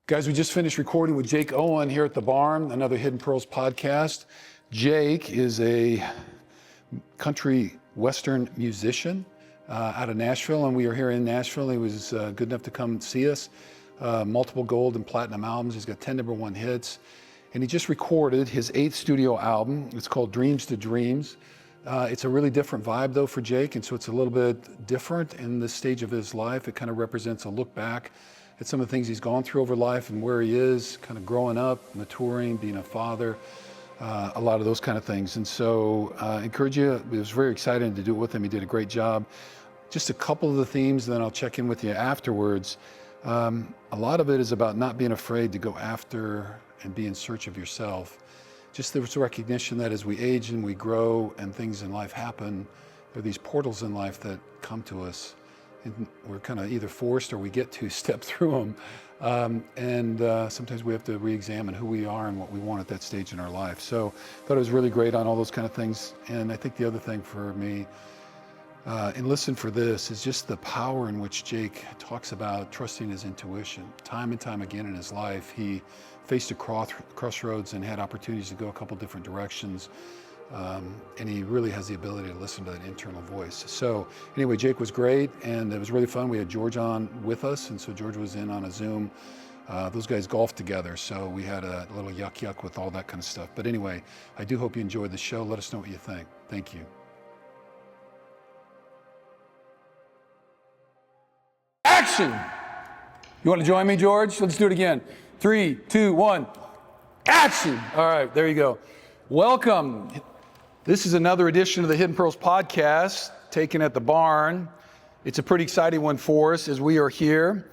Guys, we just finished recording with Jake Owen here at the Barn, another Hidden Pearls podcast. Jake is a country western musician out of Nashville, and we are here in Nashville. He was good enough to come see us. Multiple gold and platinum albums. He's got 10 #1 hits. And he just recorded his 8th studio album. It's called Dreams to Dreams. It's a really different vibe though for Jake, and so it's a little bit different in this stage of his life. It kind of represents a look back at some of the things he's gone through over life and where he is, kind of growing up, maturing, being a father, a lot of those kind of things. And so I encourage you, it was very exciting to do it with him. He did a great job. Just a couple of the themes, then I'll check in with you afterwards. A lot of it is about not being afraid to go after and be in search of yourself. Just there's recognition that as we age and we grow and things in life happen, there are these portals in life that come to us. And we're kind of either forced or we get to step through them. Sometimes we have to re-examine who we are and what we want at that stage in our life. So I thought it was really great on all those kind of things. And I think the other thing for me, and listen for this, is just the power in which Jake talks about trusting his intuition. Time and time again in his life, he faced a crossroads and had opportunities to go a couple different directions. And he really has the ability to listen to that internal voice. So anyway, Jake was great, and it was really fun. We had George on with us, and so George was in on a Zoom. Those guys golfed together, so we had a little yuck with all that kind of stuff. But anyway, I do hope you enjoyed the show. Let us know what you think. Thank you. Action! You want to join me, George? Let's do it again. 3, 2, 1. Action! All right, there you go. Welcome. This is another edition of the Hidden Pearls podcast, taken at the Barn. It's a pretty exciting one for us as we are here.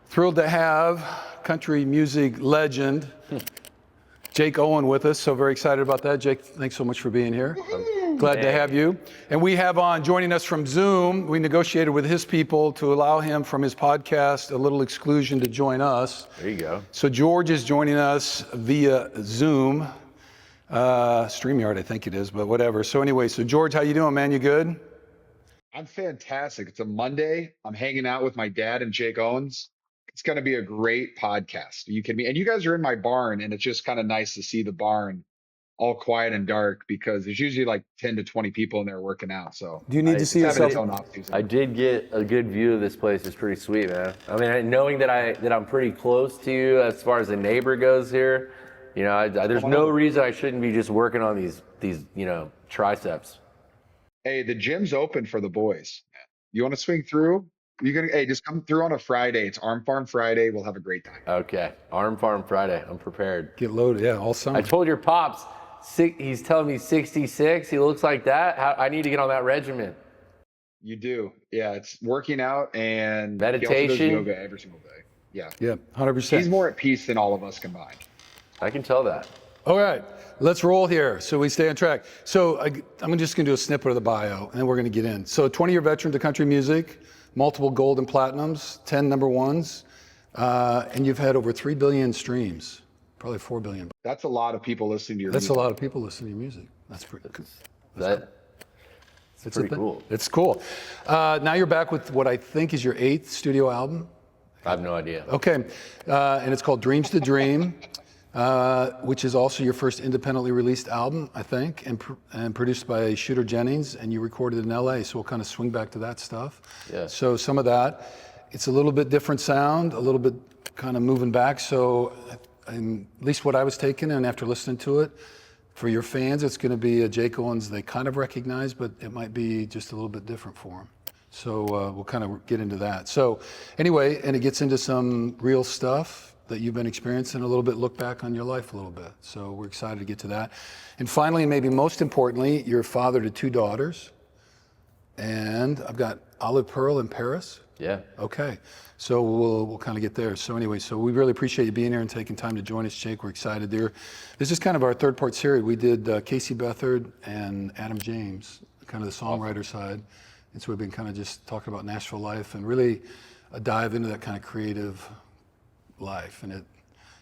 Thrilled to have country music legend Jake Owen with us. So very excited about that. Jake, thanks so much for being here. Glad to have you. And we have on, joining us from Zoom, we negotiated with his people to allow him from his podcast a little exclusion to join us. There you go. So George is joining us via Zoom. StreamYard, I think it is, but whatever. So anyway, so George, how you doing, man? You good? I'm fantastic. It's a Monday. I'm hanging out with my dad and Jake Owens. It's going to be a great podcast. You can be, and you guys are in my barn, and it's just kind of nice to see the barn all quiet and dark because there's usually like 10 to 20 people in there working out. So Do you need to see yourself? I did get a good view of this place. It's pretty sweet, man. I mean, knowing that I'm pretty close to you as far as a neighbor goes here, you know, there's no reason I shouldn't be just working on these triceps. Hey, the gym's open for the boys. You want to swing through? Hey, just come through on a Friday. It's Arm Farm Friday. We'll have a great time. Okay, Arm Farm Friday. I'm prepared. Get loaded, yeah, all summer. I told your pops. He's telling me 66. He looks like that. I need to get on that regimen. You do, yeah. It's working out and meditation, he also does yoga every single day. Yeah, 100%. He's more at peace than all of us combined. I can tell that. All right, let's roll here so we stay on track. So I'm just going to do a snippet of the bio, and then we're going to get in. So 20-year veteran to country music, multiple gold and platinums, 10 #1s, and you've had over 3 billion streams, probably 4 billion. That's a lot of people listening to your music. That's a lot of people listening to your music. That's pretty cool. It's pretty cool. It's cool. Now you're back with what I think is your 8th studio album. I have no idea. Okay, and it's called Dreams to Dream. Which is also your first independently released album, I think, and produced by Shooter Jennings, and you recorded in LA, so we'll kind of swing back to that stuff. Yeah. So some of that, it's a little bit different sound, a little bit kind of moving back, so at least what I was taking, and after listening to it, for your fans, it's going to be a Jake Owens they kind of recognize, but it might be just a little bit different for them. So we'll kind of get into that. So anyway, and it gets into some real stuff that you've been experiencing, a little bit look back on your life a little bit. So we're excited to get to that. And finally, and maybe most importantly, you're a father to 2 daughters. And I've got Olive Pearl in Paris. Yeah. Okay. So we'll kind of get there. So anyway, so we really appreciate you being here and taking time to join us, Jake. We're excited there. This is kind of our 3rd-part series. We did Casey Beathard and Adam James, kind of the songwriter side. And so we've been kind of just talking about Nashville life and really a dive into that kind of creative life, and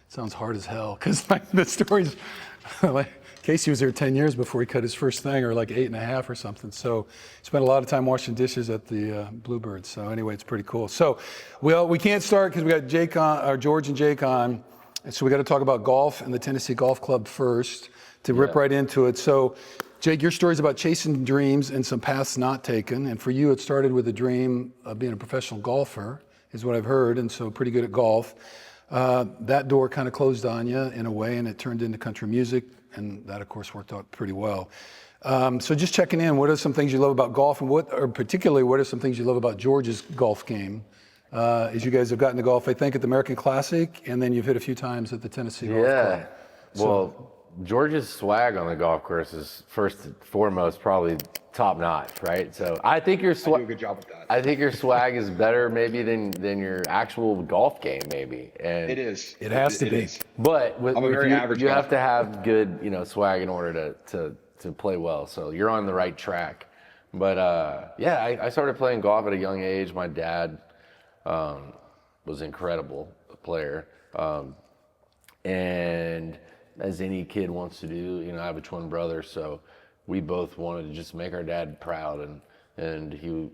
Sounds hard as hell, because like the stories, like Casey was there 10 years before he cut his first thing, or like 8.5 or something. So spent a lot of time washing dishes at the Bluebirds. So anyway, it's pretty cool. So, well, we can't start because we got Jake on, or George and Jake on. And so we got to talk about golf and the Tennessee Golf Club first to rip right into it. So Jake, your story is about chasing dreams and some paths not taken. And for you, it started with a dream of being a professional golfer, is what I've heard. And so pretty good at golf. That door kind of closed on you in a way, and it turned into country music. And that, of course, worked out pretty well. So just checking in, what are some things you love about golf, and what are some things you love about George's golf game? As you guys have gotten to golf, I think, at the American Classic, and then you've hit a few times at the Tennessee Golf Club. Well, George's swag on the golf course is first and foremost probably top notch, right? So I think your swag. I do a good job with that. I think your swag is better maybe than your actual golf game, maybe. And It is. It has to be. is. But I'm a very average you have golfer. to have good, swag in order to play well. So you're on the right track. But I started playing golf at a young age. My dad was incredible player, and as any kid wants to do, I have a twin brother, so we both wanted to just make our dad proud, and he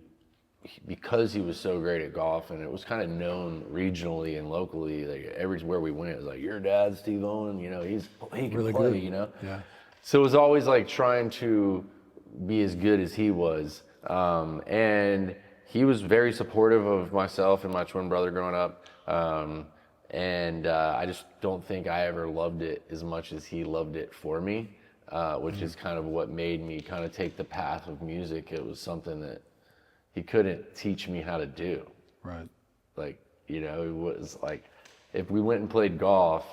because he was so great at golf, and it was kind of known regionally and locally, like everywhere we went, it was like, your dad's Steve Owen, he can Really play, good. Yeah. So it was always like trying to be as good as he was, and he was very supportive of myself and my twin brother growing up. And I just don't think I ever loved it as much as he loved it for me, which is kind of what made me kind of take the path of music. It was something that he couldn't teach me how to do. Right. Like, it was like, if we went and played golf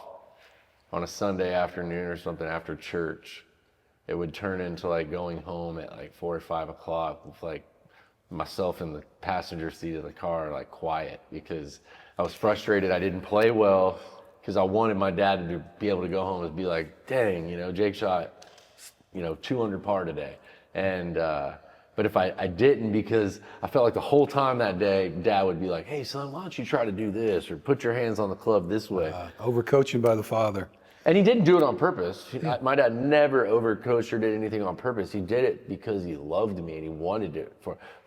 on a Sunday afternoon or something after church, it would turn into like going home at like 4 or 5 o'clock with like myself in the passenger seat of the car, like quiet, because I was frustrated I didn't play well, because I wanted my dad to be able to go home and be like, dang, Jake shot, 200 par today. And, but if I didn't, because I felt like the whole time that day, Dad would be like, hey son, why don't you try to do this, or put your hands on the club this way. Overcoaching by the father. And he didn't do it on purpose. My dad never overcoached or did anything on purpose. He did it because he loved me and he wanted it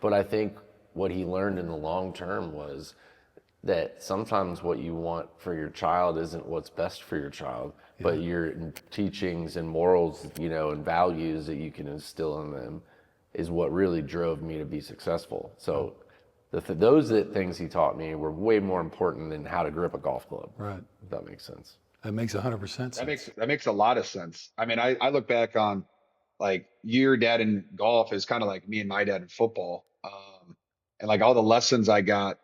but I think what he learned in the long term was that sometimes what you want for your child isn't what's best for your child, but your teachings and morals, and values that you can instill in them is what really drove me to be successful. So those things he taught me were way more important than how to grip a golf club. Right. If that makes sense. That makes 100% sense. That makes a lot of sense. I mean, I look back on like your dad in golf is kind of like me and my dad in football. And like all the lessons I got,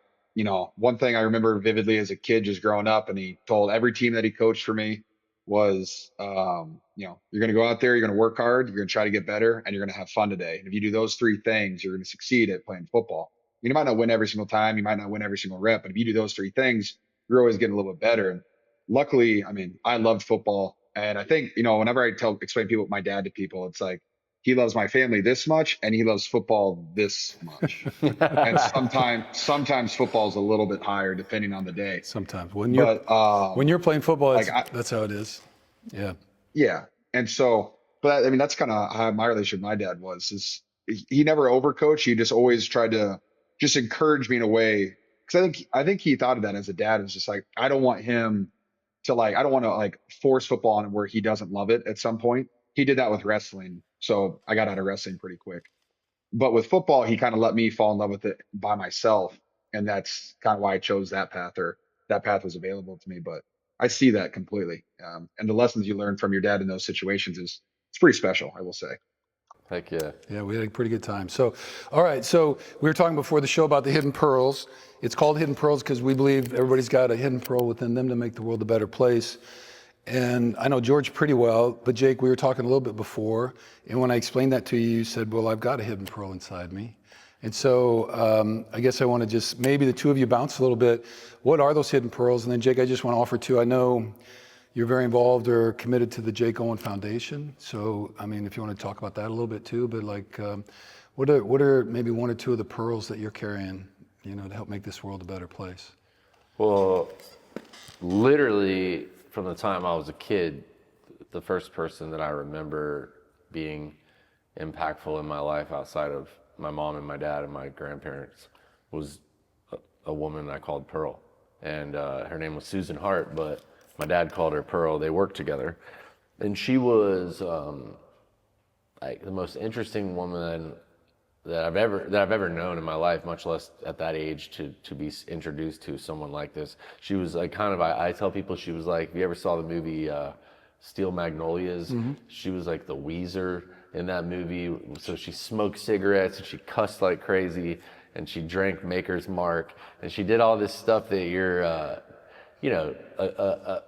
one thing I remember vividly as a kid just growing up, and he told every team that he coached for me was, you're going to go out there, you're going to work hard, you're going to try to get better, and you're going to have fun today. And if you do those three things, you're going to succeed at playing football. You might not win every single time, you might not win every single rep, but if you do those three things, you're always getting a little bit better. And luckily, I mean, I loved football. And I think, whenever I explain my dad to people, it's like, he loves my family this much and he loves football this much. And sometimes football is a little bit higher depending on the day. Sometimes when you're playing football, that's how it is. Yeah. Yeah. And so, but I mean, that's kind of how my relationship with my dad was, is he never overcoached. He just always tried to just encourage me in a way. Cause I think he thought of that as a dad. It was just like, I don't want him to I don't want to force football on him where he doesn't love it at some point. He did that with wrestling. So I got out of wrestling pretty quick. But with football, he kind of let me fall in love with it by myself. And that's kind of why I chose that path, or that path was available to me. But I see that completely. And the lessons you learn from your dad in those situations it's pretty special, I will say. Heck yeah. Yeah, we had a pretty good time. So, all right. So we were talking before the show about the hidden pearls. It's called Hidden Pearls because we believe everybody's got a hidden pearl within them to make the world a better place. And I know George pretty well, but Jake, we were talking a little bit before, and when I explained that to you, you said, well, I've got a hidden pearl inside me. And so I guess I want to just, maybe the two of you bounce a little bit. What are those hidden pearls? And then Jake, I just want to offer too, I know you're very involved or committed to the Jake Owen Foundation. So, I mean, if you want to talk about that a little bit too, but what are maybe one or two of the pearls that you're carrying, to help make this world a better place? Well, literally, from the time I was a kid, the first person that I remember being impactful in my life outside of my mom and my dad and my grandparents was a woman I called Pearl. And her name was Susan Hart, but my dad called her Pearl. They worked together. And she was like the most interesting woman that I've ever known in my life, much less at that age to be introduced to someone like this. She was like kind of, I tell people she was like, if you ever saw the movie Steel Magnolias, she was like the Weezer in that movie. So she smoked cigarettes and she cussed like crazy and she drank Maker's Mark and she did all this stuff that you're, you know, a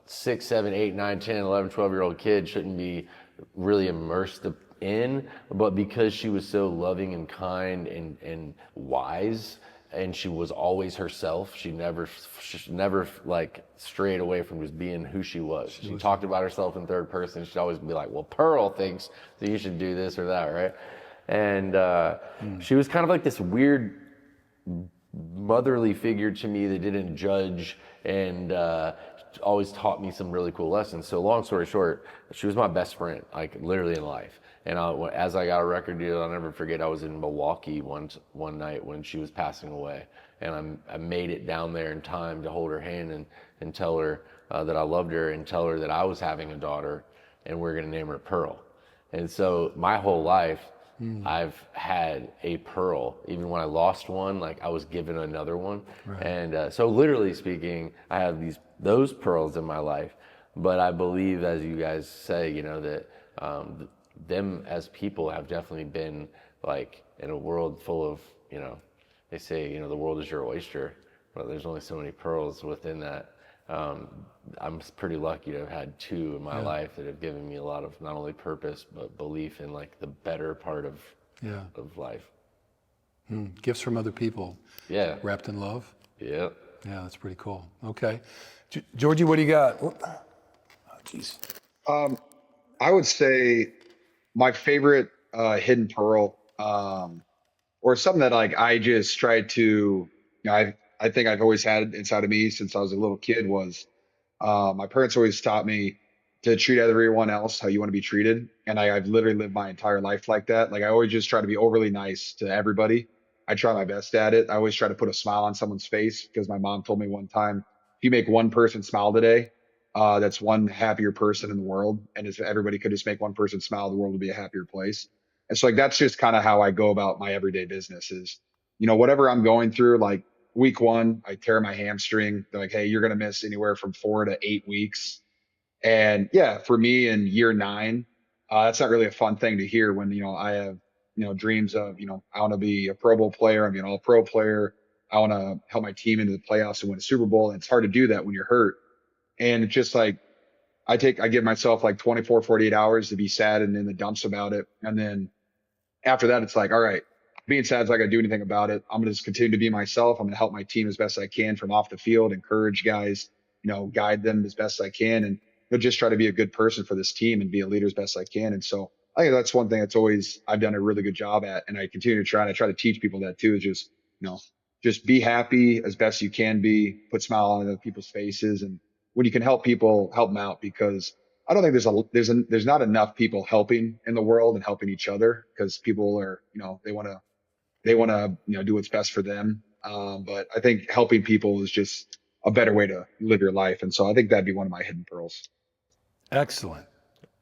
6, 7, 8, 9, 10, 11, 12-year-old kid shouldn't be really immersed in, but because she was so loving and kind and wise, and she was always herself, she never like strayed away from just being who she was. She talked about herself in third person. She'd always be like, well, Pearl thinks that you should do this or that, right? And she was kind of like this weird motherly figure to me that didn't judge and always taught me some really cool lessons. So long story short, she was my best friend, like literally in life. And as I got a record deal, I'll never forget, I was in Milwaukee one night when she was passing away. And I made it down there in time to hold her hand and tell her that I loved her and tell her that I was having a daughter and we're gonna name her Pearl. And so my whole life, I've had a Pearl. Even when I lost one, like I was given another one. Right. And so literally speaking, I have those pearls in my life. But I believe, as you guys say, you know, that them as people have definitely been like in a world full of, you know, they say, you know, the world is your oyster, but there's only so many pearls within that. I'm pretty lucky to have had 2 in my life that have given me a lot of not only purpose but belief in like the better part of life. Gifts from other people. Yeah. Wrapped in love. Yeah. Yeah, that's pretty cool. Okay, Georgie, what do you got? Oh, jeez. I would say my favorite hidden pearl, or something that like I just tried to, you know, I think I've always had inside of me since I was a little kid was my parents always taught me to treat everyone else how you want to be treated. And I've literally lived my entire life like that. Like I always just try to be overly nice to everybody. I try my best at it. I always try to put a smile on someone's face because my mom told me one time, if you make one person smile today, that's one happier person in the world. And if everybody could just make one person smile, the world would be a happier place. And so like, that's just kind of how I go about my everyday business is, you know, whatever I'm going through, like week 1, I tear my hamstring. They're like, hey, you're going to miss anywhere from 4 to 8 weeks. And yeah, for me in year 9, that's not really a fun thing to hear when, you know, I have, you know, dreams of, you know, I want to be a Pro Bowl player. I'm an all pro player. I want to help my team into the playoffs and win a Super Bowl. And it's hard to do that when you're hurt. And it's just like, I give myself like 24, 48 hours to be sad and in the dumps about it. And then after that, it's like, all right, being sad is not going to do anything about it. I'm going to just continue to be myself. I'm going to help my team as best I can from off the field, encourage guys, you know, guide them as best I can. And just try to be a good person for this team and be a leader as best I can. And so I think that's one thing that's always, I've done a really good job at. And I continue to try, and I try to teach people that too, is just, you know, just be happy as best you can be, put smile on other people's faces. And when you can help people, help them out, because I don't think there's not enough people helping in the world and helping each other, because people are, you know, they want to, you know, do what's best for them. But I think helping people is just a better way to live your life. And so I think that'd be one of my hidden pearls. Excellent.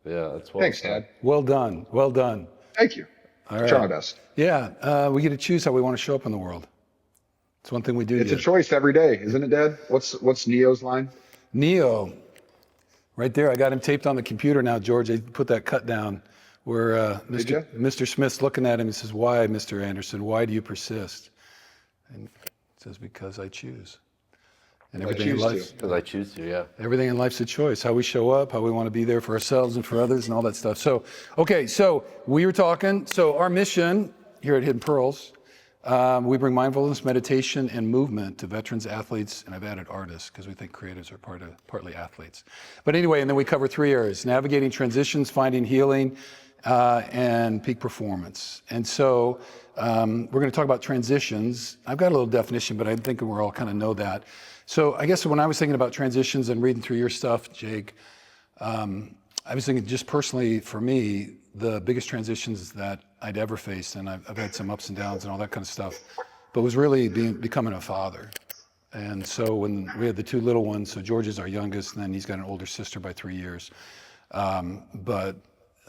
Yeah, that's well Thanks, said. Dad. Well done. Well done. Thank you. All right. Try my best. Yeah, we get to choose how we want to show up in the world. It's one thing we do. It's a choice every day, isn't it, Dad? What's Neo's line? Neo, right there. I got him taped on the computer now, George. I put that cut down where Mr. Smith's looking at him. He says, "Why, Mr. Anderson? Why do you persist?" And he says, "Because I choose." And everything in life, because I choose to, yeah. everything in life's a choice. How we show up, how we want to be there for ourselves and for others, and all that stuff. So, okay, so we were talking. So our mission here at Hidden Pearls, We bring mindfulness, meditation, and movement to veterans, athletes, and I've added artists because we think creatives are partly athletes. But anyway, and then we cover 3 areas: navigating transitions, finding healing, and peak performance. And so we're going to talk about transitions. I've got a little definition, but I think we all kind of know that. So I guess when I was thinking about transitions and reading through your stuff, Jake, I was thinking just personally for me, the biggest transitions that I'd ever faced, and I've had some ups and downs and all that kind of stuff, but was really becoming a father. And so when we had the 2 little ones, so George is our youngest, and then he's got an older sister by 3 years. But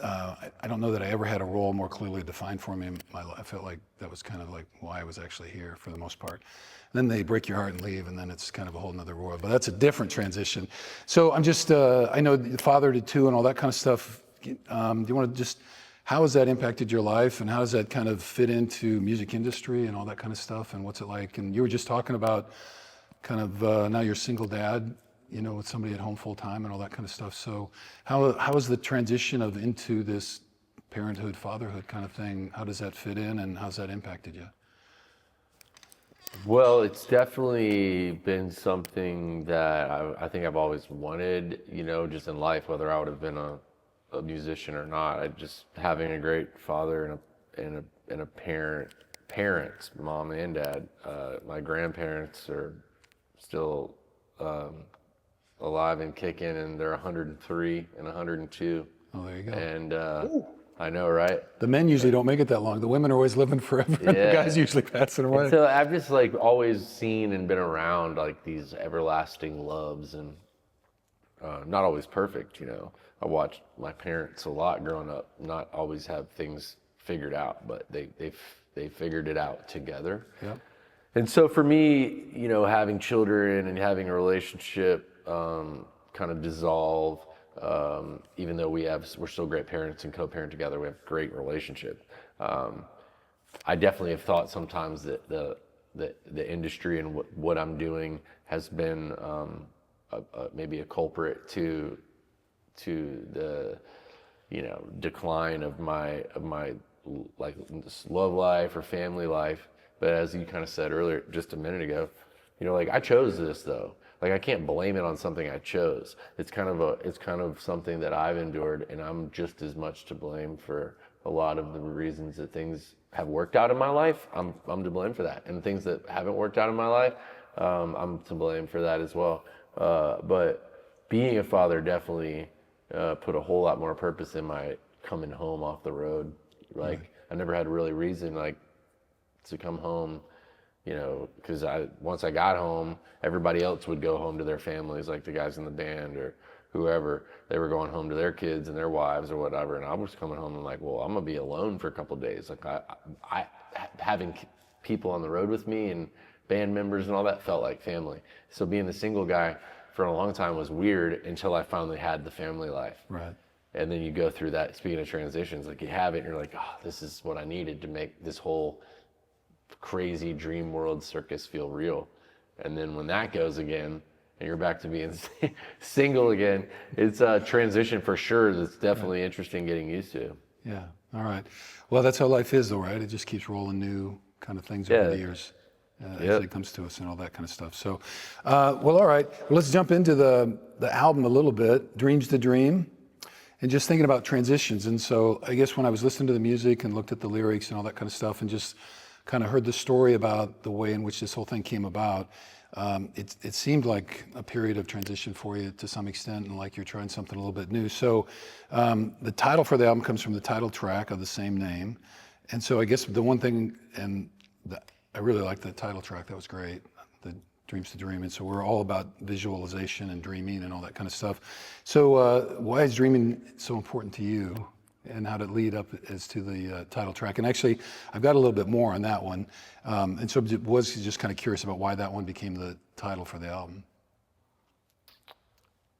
I don't know that I ever had a role more clearly defined for me in my life. I felt like that was kind of like why I was actually here for the most part. Then they break your heart and leave, and then it's kind of a whole nother world. But that's a different transition. So I'm just, I know the father to 2 and all that kind of stuff. Do you want to just, how has that impacted your life, and how does that kind of fit into music industry and all that kind of stuff, and what's it like? And you were just talking about kind of now you're a single dad, with somebody at home full time and all that kind of stuff. So how is the transition into this parenthood, fatherhood kind of thing? How does that fit in, and how's that impacted you? Well, it's definitely been something that I think I've always wanted, just in life, whether I would have been a musician or not. Just having a great father and a parents, mom and dad. My grandparents are still alive and kicking, and they're 103 and 102. Oh, there you go. And I know, right? The men usually don't make it that long. The women are always living forever. Yeah. The guys usually passing away. And so I've just always seen and been around these everlasting loves, and not always perfect. I watched my parents a lot growing up, not always have things figured out, but they figured it out together. Yeah. And so for me, having children and having a relationship kind of dissolve, even though we're still great parents and co-parent together, we have a great relationship. I definitely have thought sometimes that the industry and what I'm doing has been maybe a culprit to the decline of my love life or family life. But as you kind of said earlier, just a minute ago, I chose this though. I can't blame it on something I chose. It's kind of something that I've endured, and I'm just as much to blame for a lot of the reasons that things have worked out in my life. I'm to blame for that, and things that haven't worked out in my life, I'm to blame for that as well. But being a father definitely put a whole lot more purpose in my coming home off the road. I never had really reason to come home, because once I got home, everybody else would go home to their families, like the guys in the band or whoever. They were going home to their kids and their wives or whatever, and I was coming home and well, I'm gonna be alone for a couple of days. I having people on the road with me and band members and all that felt like family. So being the single guy for a long time was weird until I finally had the family life. Right. And then you go through that, speaking of transitions, you have it and you're this is what I needed to make this whole crazy dream world circus feel real. And then when that goes again and you're back to being single again, it's a transition for sure that's definitely interesting getting used to. Yeah. All right. Well, that's how life is though, right? It just keeps rolling new kind of things over the years as it comes to us and all that kind of stuff. So, well, all right. Well, let's jump into the album a little bit, Dreams to Dream. And just thinking about transitions. And so I guess when I was listening to the music and looked at the lyrics and all that kind of stuff and just kind of heard the story about the way in which this whole thing came about, it seemed like a period of transition for you to some extent, and like you're trying something a little bit new. So the title for the album comes from the title track of the same name. And so I guess the one thing, I really liked the title track, that was great, the Dreams to Dream. And so we're all about visualization and dreaming and all that kind of stuff. So why is dreaming so important to you? And how did it lead up as to the title track? And actually, I've got a little bit more on that one. And so I was just kind of curious about why that one became the title for the album.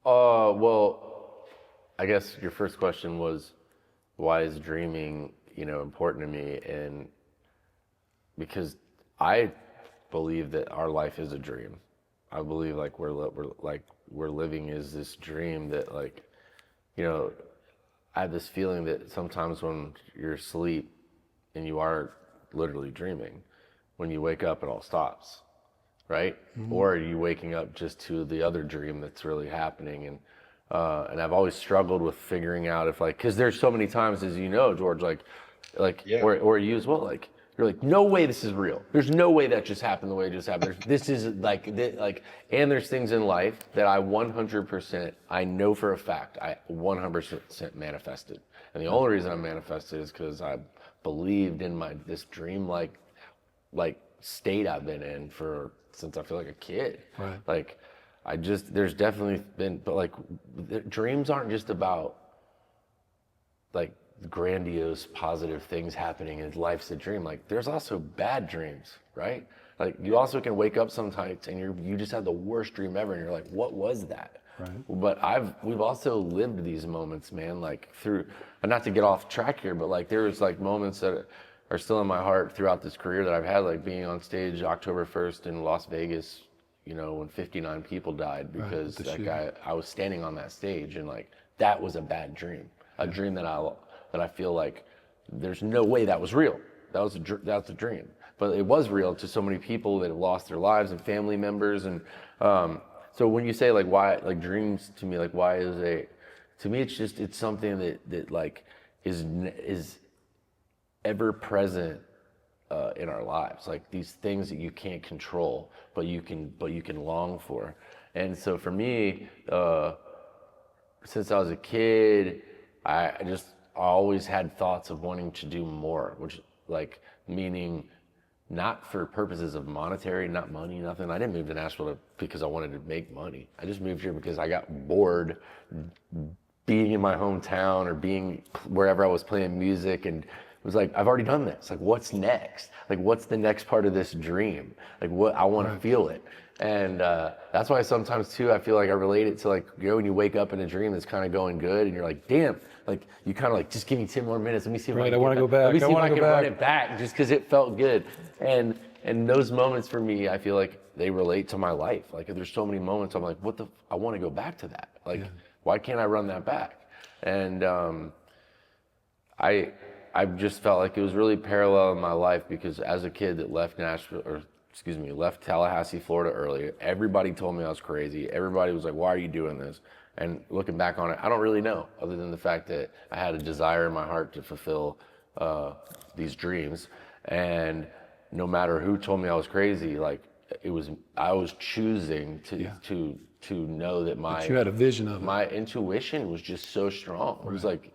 Well, I guess your first question was, why is dreaming, important to me? And because I believe that our life is a dream. I believe we're living is this dream that I have this feeling that sometimes when you're asleep and you are literally dreaming, when you wake up, it all stops, right? Or are you waking up just to the other dream that's really happening? And I've always struggled with figuring out if like, because there's so many times, as you know, George, Yeah. or you as well, like you're like, no way this is real. There's no way that just happened the way it just happened. This is and there's things in life that I 100%, I know for a fact, I 100% manifested. And the only reason I manifested is because I believed in this dream like state I've been in since I feel like a kid. Right. Like there's definitely been, but like dreams aren't just about like grandiose positive things happening and life's a dream. Like there's also bad dreams, right? Like you also can wake up sometimes and you just had the worst dream ever and you're like, what was that? Right. But we've also lived these moments, man, like through, not to get off track here, but like there's like moments that are still in my heart throughout this career that I've had, like being on stage October 1st in Las Vegas, you know, when 59 people died because that guy, I was standing on that stage and like, that was a bad dream, a dream that I feel like there's no way that was real. That's a dream, but it was real to so many people that have lost their lives and family members. And so when you say like why, like dreams to me, like why to me it's something that like is ever present in our lives, like these things that you can't control, but you can long for. And so for me, since I was a kid, I always had thoughts of wanting to do more, which like meaning not for purposes of monetary, not money, nothing. I didn't move to Nashville because I wanted to make money. I just moved here because I got bored being in my hometown or being wherever I was playing music, and it was like, I've already done this. Like, what's next? Like, what's the next part of this dream? Like, what I want to feel it. And that's why sometimes too, I feel like I relate it to like, you know, when you wake up in a dream that's kind of going good and you're like, damn, like you kind of like, just give me 10 more minutes. Let me see if Right, I want to go back. Let me see if I can back. run it back just because it felt good. And those moments for me, I feel like they relate to my life. Like there's so many moments I'm like, I want to go back to that. Like, why can't I run that back? And I just felt like it was really parallel in my life because as a kid that left left Tallahassee, Florida early, everybody told me I was crazy. Everybody was like, why are you doing this? And looking back on it, I don't really know, other than the fact that I had a desire in my heart to fulfill these dreams. And no matter who told me I was crazy, like I was choosing to know that you had a vision of it. My intuition was just so strong. It was like,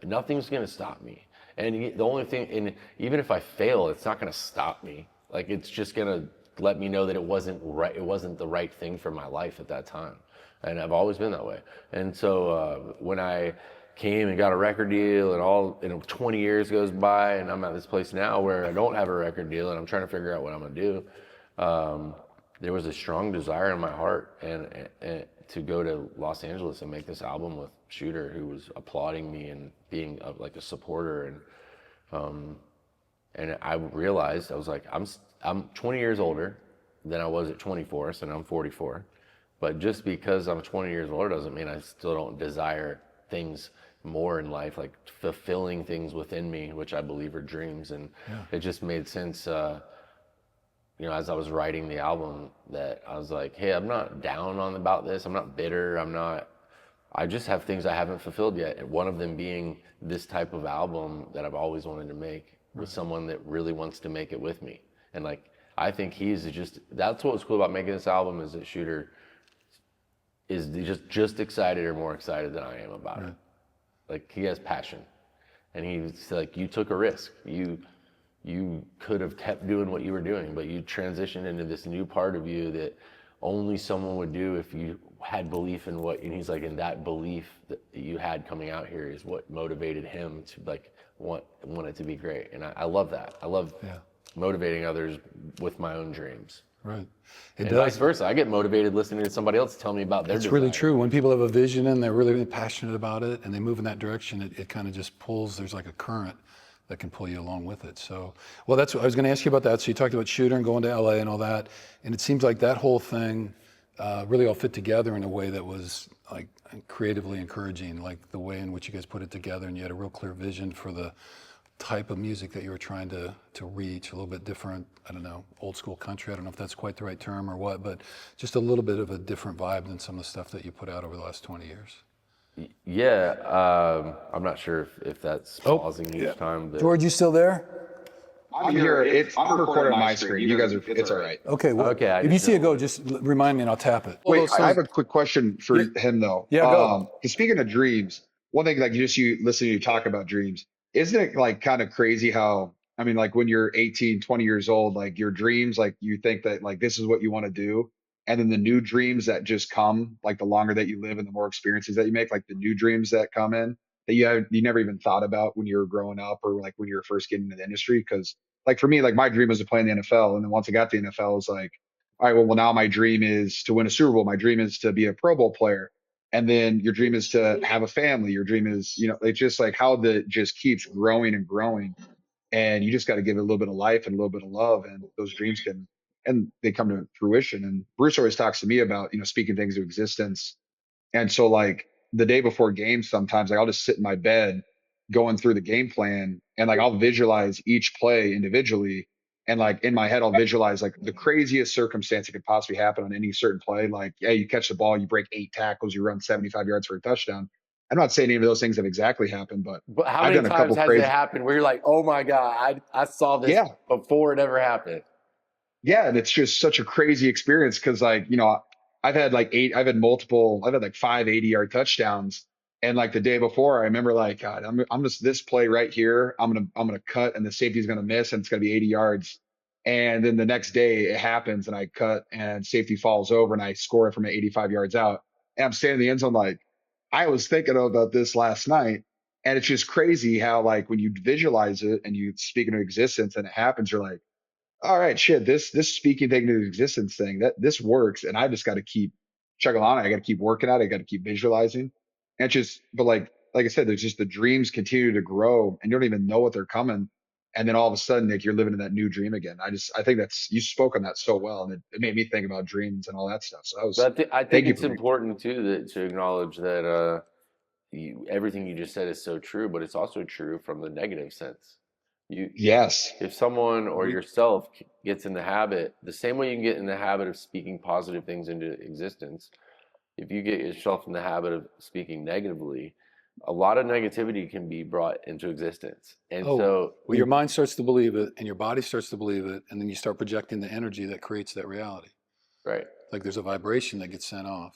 nothing's gonna stop me. And the only thing, and even if I fail, it's not gonna stop me. Like it's just gonna let me know that it wasn't right. It wasn't the right thing for my life at that time. And I've always been that way. And so when I came and got a record deal and 20 years goes by and I'm at this place now where I don't have a record deal and I'm trying to figure out what I'm gonna do, there was a strong desire in my heart and to go to Los Angeles and make this album with Shooter, who was applauding me and being like a supporter. And I realized, I was like, I'm 20 years older than I was at 24, so now I'm 44. But just because I'm 20 years older doesn't mean I still don't desire things more in life, like fulfilling things within me, which I believe are dreams. And it just made sense, you know, as I was writing the album, that I was like, hey, I'm not down about this. I'm not bitter. I just have things I haven't fulfilled yet. And one of them being this type of album that I've always wanted to make with someone that really wants to make it with me. And like, I think that's what was cool about making this album, is that Shooter is just excited or more excited than I am about it. Like he has passion, and he's like, you took a risk. You could have kept doing what you were doing, but you transitioned into this new part of you that only someone would do if you had belief in and he's like, and that belief that you had coming out here is what motivated him to like want it to be great. And I love that. I love motivating others with my own dreams. Right. And vice versa. I get motivated listening to somebody else tell me about their It's desire. really true. When people have a vision and they're really passionate about it and they move in that direction, it kind of just pulls, there's like a current that can pull you along with it. So, well, that's what I was going to ask you about that. So you talked about Shooter and going to LA and all that. And it seems like that whole thing really all fit together in a way that was like creatively encouraging, like the way in which you guys put it together, and you had a real clear vision for the type of music that you were trying to reach, a little bit different, I don't know, old school country, I don't know if that's quite the right term or what, but just a little bit of a different vibe than some of the stuff that you put out over the last 20 years. Yeah, I'm not sure if that's pausing each time, but George, you still there? I'm here. I'm recording on my screen. You guys are. It's all right. Okay, well, Okay, I if you just see it know. go, just remind me and I'll tap it. Wait, I have a quick question for him though. Yeah, go. 'Cause speaking of dreams, one thing like you listen to you talk about dreams, isn't it like kind of crazy how I mean like when you're 18, 20 years old, like your dreams, like you think that like this is what you want to do, and then the new dreams that just come, like the longer that you live and the more experiences that you make, like the new dreams that come in that you never even thought about when you were growing up or like when you were first getting into the industry. Because like for me, like my dream was to play in the NFL, and then once I got to the NFL, it was like all right, well, now my dream is to win a Super Bowl. My dream is to be a Pro Bowl player. And then your dream is to have a family. Your dream is, it's just like how the just keeps growing and growing. And you just got to give it a little bit of life and a little bit of love. And those dreams and they come to fruition. And Bruce always talks to me about, speaking things to existence. And so like the day before games, sometimes like I'll just sit in my bed going through the game plan and like I'll visualize each play individually. And like in my head, I'll visualize like the craziest circumstance that could possibly happen on any certain play. Like, yeah, you catch the ball, you break 8 tackles, you run 75 yards for a touchdown. I'm not saying any of those things have exactly happened, but But how I've many done a times couple has it crazy. happened where you're like, oh my God, I saw this Yeah. before it ever happened? Yeah, and it's just such a crazy experience because like, I've had multiple, I've had like 5 80-yard touchdowns. And like the day before, I remember like, God, I'm just this play right here. I'm gonna cut and the safety's gonna miss and it's gonna be 80 yards. And then the next day it happens and I cut and safety falls over and I score it from 85 yards out. And I'm standing in the end zone like, I was thinking about this last night. And it's just crazy how like when you visualize it and you speak into existence and it happens, you're like, all right, shit, this speaking thing into existence thing that this works, and I just got to keep chugging on. I got to keep working at it. I got to keep visualizing, and just but like I said, there's just the dreams continue to grow, and you don't even know what they're coming, and then all of a sudden, Nick, you're living in that new dream again. I think that's you spoke on that so well, and it made me think about dreams and all that stuff. So that was But I think thank you it's for bringing. important too to acknowledge that everything you just said is so true, but it's also true from the negative sense. You, Yes, if someone or yourself gets in the habit, the same way you can get in the habit of speaking positive things into existence, if you get yourself in the habit of speaking negatively, a lot of negativity can be brought into existence. And so, well, your mind starts to believe it and your body starts to believe it, and then you start projecting the energy that creates that reality. right. Like there's a vibration that gets sent off.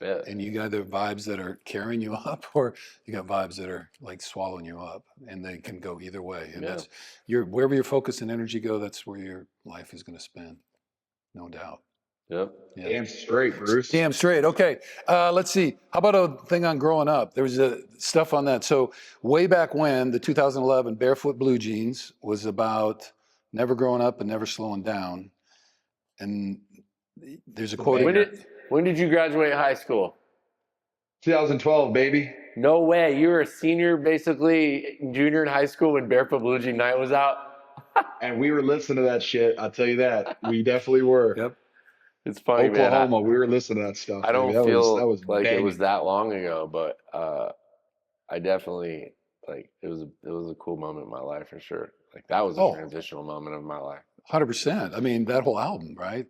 Yeah. And you got either vibes that are carrying you up or you got vibes that are like swallowing you up, and they can go either way. And that's wherever your focus and energy go, that's where your life is going to spin. No doubt. Yep. Yeah. damn straight, Bruce. Damn straight. Okay. Let's see. How about a thing on growing up? There was stuff on that. So way back when, the 2011 Barefoot Blue Jeans was about never growing up and never slowing down. And there's a quote. When did you graduate high school? 2012, baby. No way. You were a senior, basically junior in high school when Barefoot Blue Jean Night was out. And we were listening to that shit. I'll tell you that. We definitely were. Yep. It's funny, Oklahoma, man. we were listening to that stuff. I don't Baby. feel that was like banging. it was that long ago, but I definitely like it was a cool moment in my life for sure. Like that was a transitional moment of my life. 100%. I mean, that whole album, right?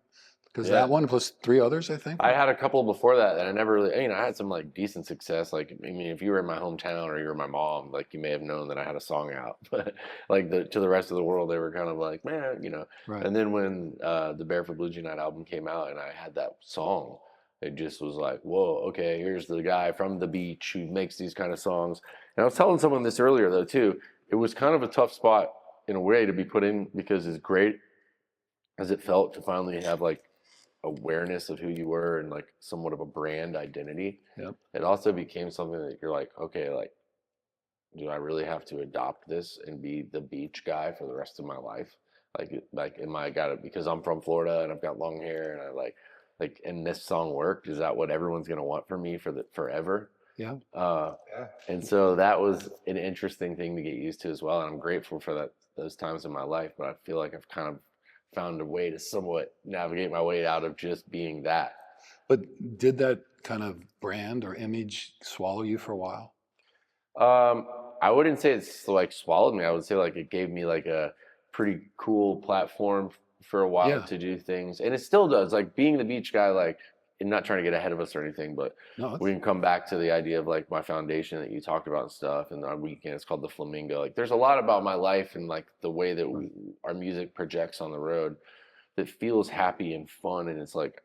Because Yeah. that one plus 3 others, I think. I had a couple before that I never really, I had some like decent success. Like, I mean, if you were in my hometown or you were my mom, like you may have known that I had a song out, but like to the rest of the world, they were kind of like, man, Right. And then when the Barefoot Blue Jean Night album came out and I had that song, it just was like, whoa, okay, here's the guy from the beach who makes these kind of songs. And I was telling someone this earlier though, too. It was kind of a tough spot in a way to be put in because as great as it felt to finally have like awareness of who you were and like somewhat of a brand identity. Yep. It also became something that you're like, okay, like, do I really have to adopt this and be the beach guy for the rest of my life? Like, am I got it because I'm from Florida and I've got long hair and I like, and this song worked? Is that what everyone's gonna want from me for forever? Yeah. And so that was an interesting thing to get used to as well. And I'm grateful for those times in my life. But I feel like I've kind of found a way to somewhat navigate my way out of just being that. But did that kind of brand or image swallow you for a while? I wouldn't say it's like swallowed me. I would say like it gave me like a pretty cool platform for a while Yeah. to do things, and it still does. Like being the beach guy, like, and not trying to get ahead of us or anything, but No, we can come back to the idea of like my foundation that you talked about and stuff, and our weekend. It's called the Flamingo. Like, there's a lot about my life and like the way that our music projects on the road that feels happy and fun, and it's like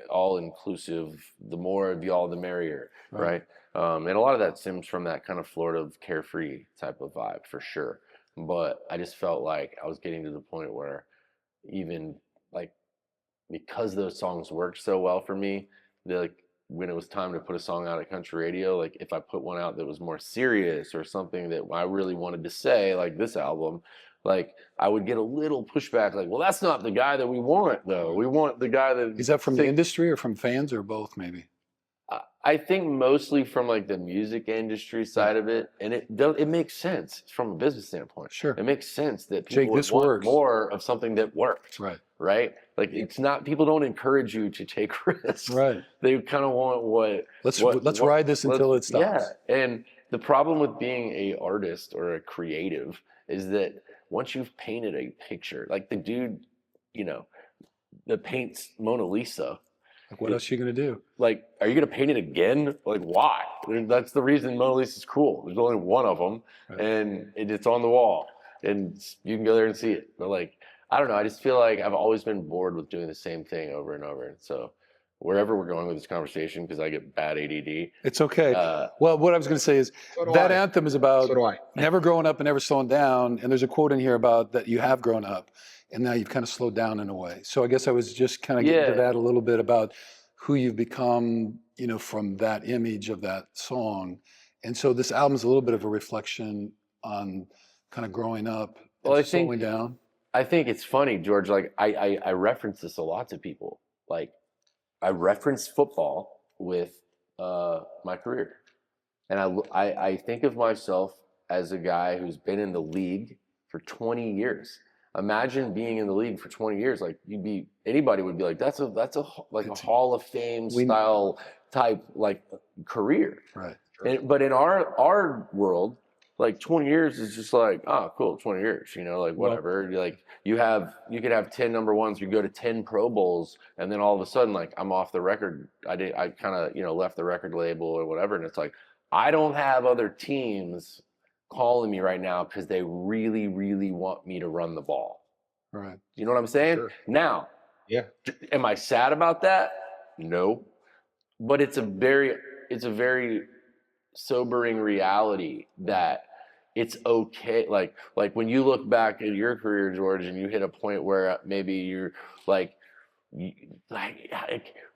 all inclusive. The more of y'all, the merrier, right? And a lot of that stems from that kind of Florida carefree type of vibe for sure. But I just felt like I was getting to the point where even like because those songs worked so well for me, like when it was time to put a song out at country radio, like if I put one out that was more serious or something that I really wanted to say, like this album, like I would get a little pushback, like, well, that's not the guy that we want, though. We want the guy that is that from the industry or from fans or both, maybe? I think mostly from like the music industry side of it, and it makes sense from a business standpoint. Sure. It makes sense that Jake, people would this want works. more of something that works. Right. Right? Like it's not, people don't encourage you to take risks. Right. They kind of want Let's ride this until it stops. Yeah. And the problem with being a artist or a creative is that once you've painted a picture, like the dude, you know, that paints Mona Lisa. Like, what else are you going to do? Like, are you going to paint it again? Like, why? That's the reason Mona Lisa's cool. There's only one of them, and it's on the wall, and you can go there and see it. But like, I don't know. I just feel like I've always been bored with doing the same thing over and over. So wherever we're going with this conversation, because I get bad ADD. It's okay. Well, what I was going to say is that anthem is about never growing up and never slowing down. And there's a quote in here about that you have grown up and now you've kind of slowed down in a way. So I guess I was just kind of getting to that a little bit about who you've become, you know, from that image of that song. And so this album is a little bit of a reflection on kind of growing up and slowing down. I think it's funny, George, like I reference this a lot to people. Like I reference football with my career. And I think of myself as a guy who's been in the league for 20 years. Imagine being in the league for 20 years. Like anybody would be like, that's a Hall of Fame style type like career. Right. But in our world, like 20 years is just like, oh, cool, 20 years, you know, like whatever. Like you could have 10 number ones, you go to 10 Pro Bowls, and then all of a sudden, like I'm off the record. I kind of, you know, left the record label or whatever. And it's like, I don't have other teams calling me right now because they really, really want me to run the ball. Right. You know what I'm saying? Sure. Now, am I sad about that? No. But it's a very sobering reality that it's okay. Like when you look back at your career, George, and you hit a point where maybe you're like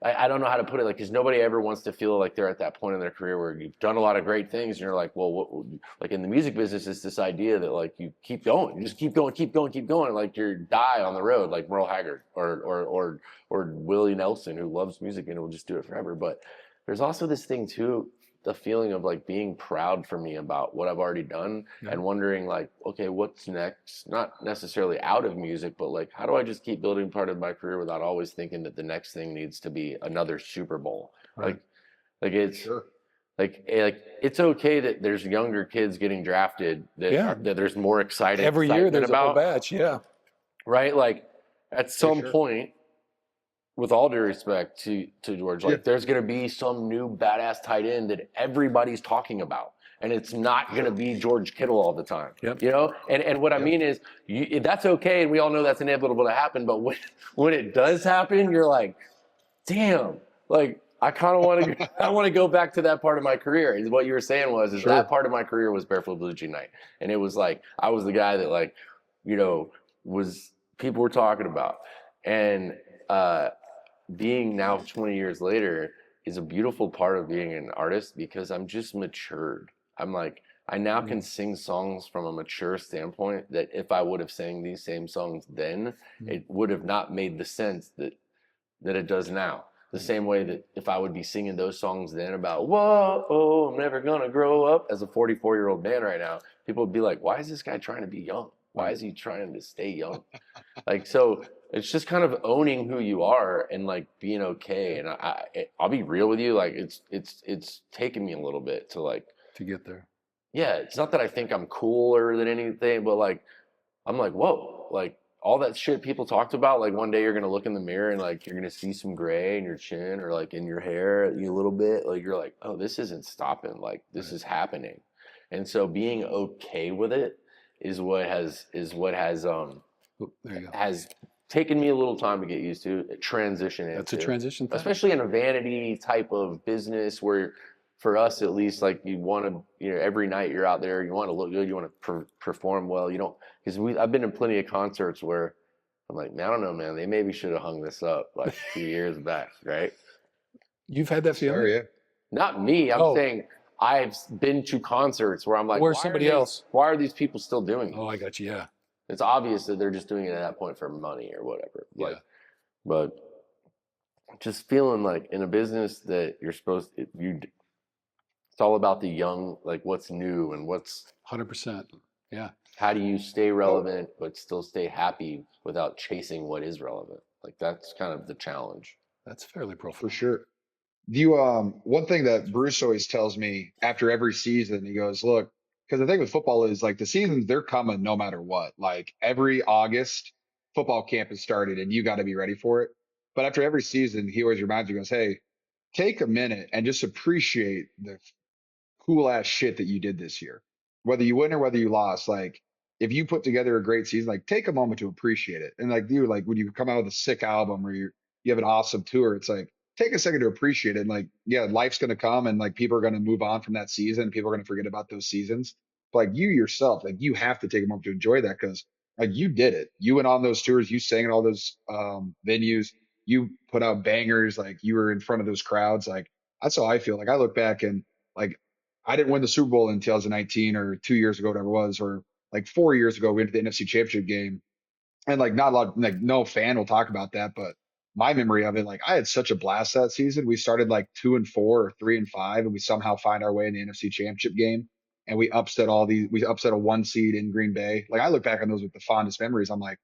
I don't know how to put it, like, because nobody ever wants to feel like they're at that point in their career where you've done a lot of great things and you're like, well, like in the music business, it's this idea that like you keep going, you just keep going, like you're die on the road, like Merle Haggard or Willie Nelson, who loves music and will just do it forever. But there's also this thing too, the feeling of like being proud for me about what I've already done and wondering like, okay, what's next? Not necessarily out of music, but like, how do I just keep building part of my career without always thinking that the next thing needs to be another Super Bowl? Right. Like it's like it's okay that there's younger kids getting drafted that there's more exciting every year there's a whole batch. Right. Like at some point, with all due respect to George, like there's going to be some new badass tight end that everybody's talking about. And it's not going to be George Kittle all the time, you know? And what I mean is that's okay. And we all know that's inevitable to happen. But when it does happen, you're like, damn, like I kind of want to go back to that part of my career. Is what you were saying is that part of my career was Barefoot Blue Jean Night. And it was like, I was the guy that like, you know, people were talking about. And, being now 20 years later is a beautiful part of being an artist because I'm just matured. I'm like, I now can sing songs from a mature standpoint that if I would have sang these same songs then, it would have not made the sense that it does now. The same way that if I would be singing those songs then about, whoa, I'm never gonna grow up as a 44-year-old man right now, people would be like, why is this guy trying to be young? Why is he trying to stay young? Like, so it's just kind of owning who you are and like being okay. And I'll be real with you. Like it's taken me a little bit to get there. yeah, it's not that I think I'm cooler than anything, but like I'm like, whoa, like all that shit people talked about, like one day you're gonna look in the mirror and like you're gonna see some gray in your chin or like in your hair a little bit, like you're like, oh, this isn't stopping, like this is happening. And so being okay with it is what has Oh, there you go. has taken me a little time to get used to transition That's a into, transition thing. especially in a vanity type of business where, for us at least, like you want to, every night you're out there, you want to look good, you want to perform well. You don't, because I've been in plenty of concerts where I'm like, man, I don't know, man, they maybe should have hung this up like 2 years back, right? You've had that Sorry, feeling? yeah. Not me. I'm Oh, saying I've been to concerts where I'm like, or somebody else. why are these people still doing this? Oh, I got you. Yeah. It's obvious that they're just doing it at that point for money or whatever. Yeah. Like, but just feeling like in a business that you're supposed to, it's all about the young, like what's new and 100%. Yeah. how do you stay Oh, relevant but still stay happy without chasing what is relevant? Like that's kind of the challenge. That's fairly for profound. sure. Do you one thing that Bruce always tells me after every season, he goes, look, because the thing with football is like the seasons, they're coming no matter what. Like every August, football camp has started and you got to be ready for it. But after every season, he always reminds you, he goes, hey, take a minute and just appreciate the cool ass shit that you did this year. Whether you win or whether you lost, like if you put together a great season, like take a moment to appreciate it. And like you, like when you come out with a sick album or you have an awesome tour, it's like take a second to appreciate it. And like, yeah, life's gonna come and like people are gonna move on from that season. People are gonna forget about those seasons. But like you yourself, like you have to take a moment to enjoy that because like you did it. You went on those tours, you sang in all those venues, you put out bangers, like you were in front of those crowds. Like that's how I feel. Like I look back and like I didn't win the Super Bowl in 2019 or 2 years ago, whatever it was, or like 4 years ago, we went to the NFC Championship game. And like, not a lot, like, no fan will talk about that, but my memory of it, like, I had such a blast that season. We started like 2-4 or 3-5, and we somehow find our way in the NFC Championship game. And we upset a 1 seed in Green Bay. Like, I look back on those with the fondest memories. I'm like,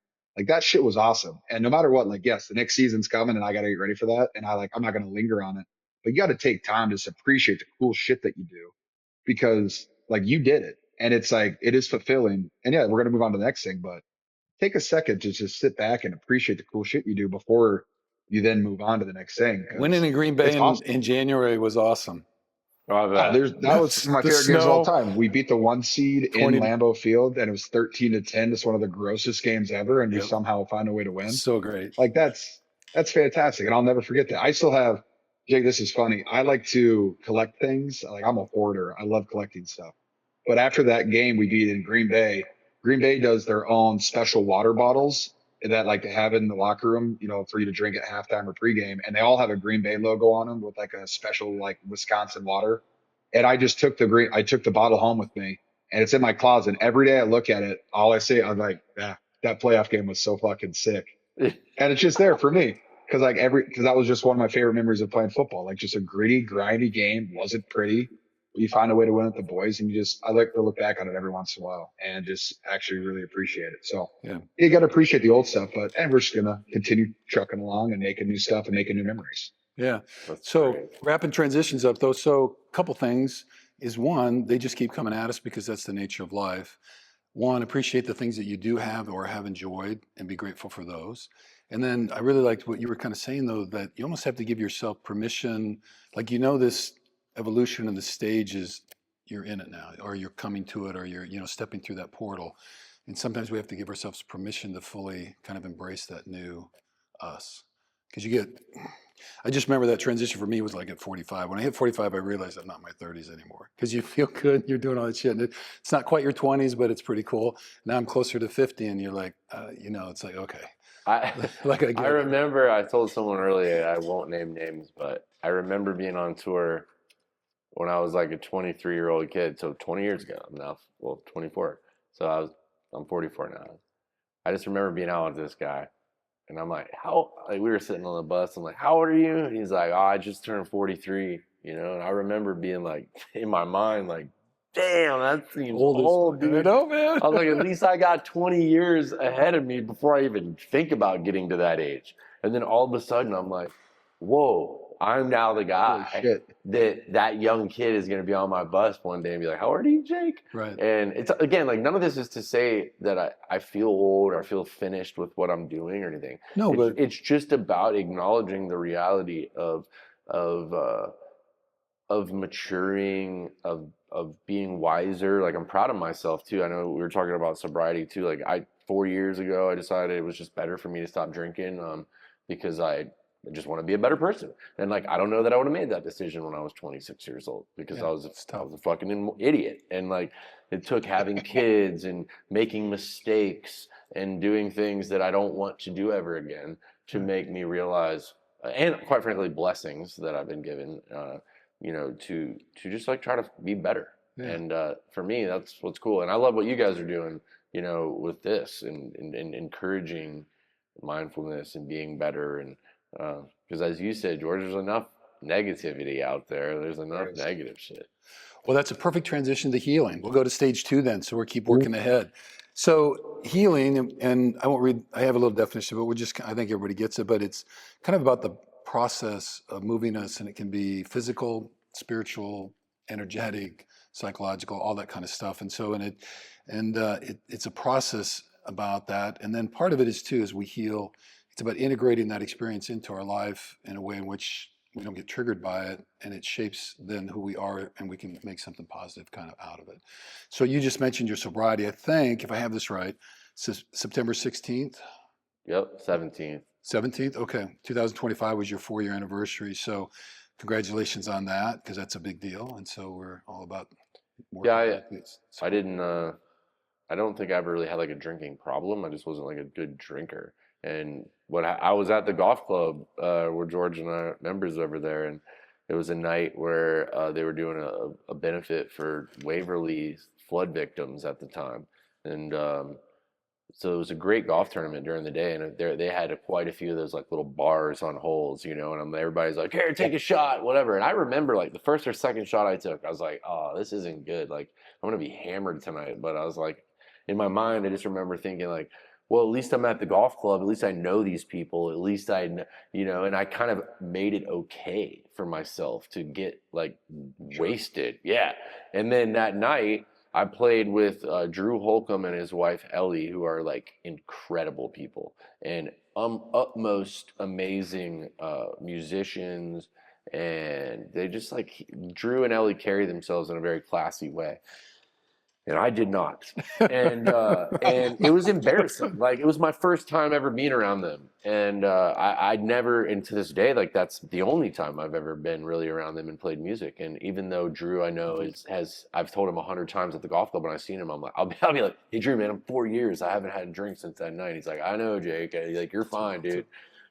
that shit was awesome. And no matter what, like, yes, the next season's coming and I got to get ready for that. And I'm not going to linger on it, but you got to take time to just appreciate the cool shit that you do because like you did it and it's like it is fulfilling. And yeah, we're gonna move on to the next thing, but take a second to just sit back and appreciate the cool shit you do before you then move on to the next thing Winning because in Green Bay it's awesome. in January was awesome. Oh, I Oh, bet. that was my The favorite games of all snow, time. We beat the 1 seed in 20. Lambeau Field, and it was 13-10. It's one of the grossest games ever, and we Yep. somehow find a way to win. So great. Like that's fantastic, and I'll never forget that. I still have Jake. This is funny. I like to collect things. Like I'm a hoarder. I love collecting stuff. But after that game we beat in Green Bay, Green Bay does their own special water bottles that like to have in the locker room, for you to drink at halftime or pregame, and they all have a Green Bay logo on them with like a special like Wisconsin water. And I just I took the bottle home with me, and it's in my closet. And every day I look at it, all I say, I'm like, yeah, that playoff game was so fucking sick. And it's just there for me because because that was just one of my favorite memories of playing football. Like just a gritty, grindy game, wasn't pretty. But you find a way to win with the boys, and I like to look back on it every once in a while and just actually really appreciate it. So Yeah. you got to appreciate the old stuff, and we're just gonna continue trucking along and making new stuff and making new memories. Yeah. That's So great. wrapping transitions up though. So a couple things is one, they just keep coming at us because that's the nature of life. One, appreciate the things that you do have or have enjoyed and be grateful for those. And then I really liked what you were kind of saying though, that you almost have to give yourself permission, like this evolution and the stage is you're in it now, or you're coming to it, or you're, stepping through that portal. And sometimes we have to give ourselves permission to fully kind of embrace that new us. Because I just remember that transition for me was like at 45. When I hit 45, I realized I'm not in my 30s anymore. Because you feel good, you're doing all that shit. And it's not quite your 20s, but it's pretty cool. Now I'm closer to 50, and you're like, it's like, okay. Like I get I remember I told someone earlier, I won't name names, but I remember being on tour when I was like a 23-year-old kid. So 20 years ago, I'm now 24. So I'm 44 now. I just remember being out with this guy, and I'm like, we were sitting on the bus. I'm like, how old are you? And he's like, oh, I just turned 43. And I remember being like, in my mind, like, damn, that seems old, dude. I know, man. I was like, at least I got 20 years ahead of me before I even think about getting to that age. And then all of a sudden, I'm like, whoa, I'm now the Holy guy shit. that young kid is going to be on my bus one day and be like, "How old are you, Jake?" Right. And it's again like none of this is to say that I feel old or I feel finished with what I'm doing or anything. No, but It's just about acknowledging the reality of of maturing, of being wiser. Like I'm proud of myself too. I know we were talking about sobriety too. Like 4 years ago I decided it was just better for me to stop drinking because I just want to be a better person. And like I don't know that I would have made that decision when I was 26 years old because yeah, I was it's I tough. was a fucking idiot. And like it took having kids and making mistakes and doing things that I don't want to do ever again to make me realize and quite frankly blessings that I've been given to just like try to be better. Yeah. And for me, that's what's cool. And I love what you guys are doing, with this and encouraging mindfulness and being better. And because as you said, George, there's enough negativity out there. There's enough There is. negative shit. Well, that's a perfect transition to healing. We'll go to stage 2 then, so we'll keep working ahead. So healing, and I won't read, I have a little definition, but I think everybody gets it, but it's kind of about the process of moving us, and it can be physical, spiritual, energetic, psychological, all that kind of stuff. And so, it's a process about that. And then part of it is too, as we heal, it's about integrating that experience into our life in a way in which we don't get triggered by it, and it shapes then who we are, and we can make something positive kind of out of it. So you just mentioned your sobriety. I think, if I have this right, September 16th, Yep, 17th. 17th. Okay, 2025 was your 4-year anniversary. So congratulations on that, because that's a big deal. And so we're all about Yeah, working with these. I didn't. I don't think I ever really had like a drinking problem. I just wasn't like a good drinker. And I was at the golf club where George and I are members over there, and it was a night where they were doing a benefit for Waverly flood victims at the time, and so it was a great golf tournament during the day, and they had quite a few of those like little bars on holes, and everybody's like, "Here, take a shot, whatever." And I remember like the first or second shot I took, I was like, "Oh, this isn't good. Like I'm gonna be hammered tonight." But I was like, in my mind, I just remember thinking like, "Well, at least I'm at the golf club. At least I know these people. At least And I kind of made it okay for myself to get like wasted, yeah." And then that night. I played with Drew Holcomb and his wife Ellie, who are like incredible people and utmost amazing musicians, and they just like Drew and Ellie carry themselves in a very classy way and I did not. And it was embarrassing. Like it was my first time ever being around them, and I'd never, and to this day, like that's the only time I've ever been really around them and played music. And even though Drew, I know I've told him 100 times at the golf club when I've seen him, I'm like, I'll be like, "Hey Drew, man, I'm 4 years. I haven't had a drink since that night." He's like, "I know, Jake. Like you're fine, dude."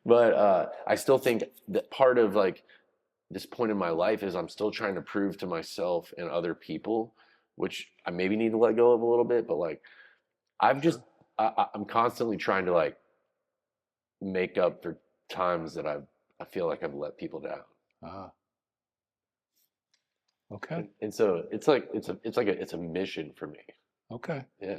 But I still think that part of like this point in my life is I'm still trying to prove to myself and other people, which I maybe need to let go of a little bit, but like I've just I'm constantly trying to like make up for times that I feel like I've let people down. Ah, okay, And so it's a mission for me. okay. Yeah.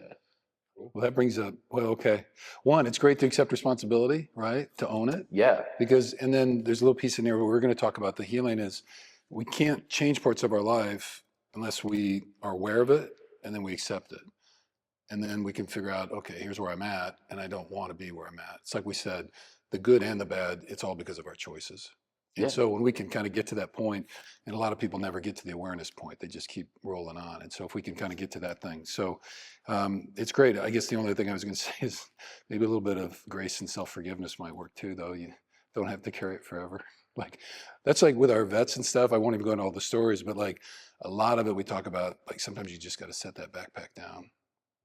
Well, that brings up, well, okay. One, it's great to accept responsibility, right? To own it. Yeah. Because, and then there's a little piece in there where we're going to talk about the healing is we can't change parts of our life unless we are aware of it and then we accept it. And then we can figure out, okay, here's where I'm at, and I don't want to be where I'm at. It's like we said, the good and the bad, it's all because of our choices. And Yeah. so when we can kind of get to that point, and a lot of people never get to the awareness point, they just keep rolling on. And so if we can kind of get to that thing. So it's great. I guess the only thing I was going to say is maybe a little bit of grace and self-forgiveness might work too, though. You don't have to carry it forever. Like that's like with our vets and stuff. I won't even go into all the stories, but like a lot of it we talk about, like sometimes you just got to set that backpack down.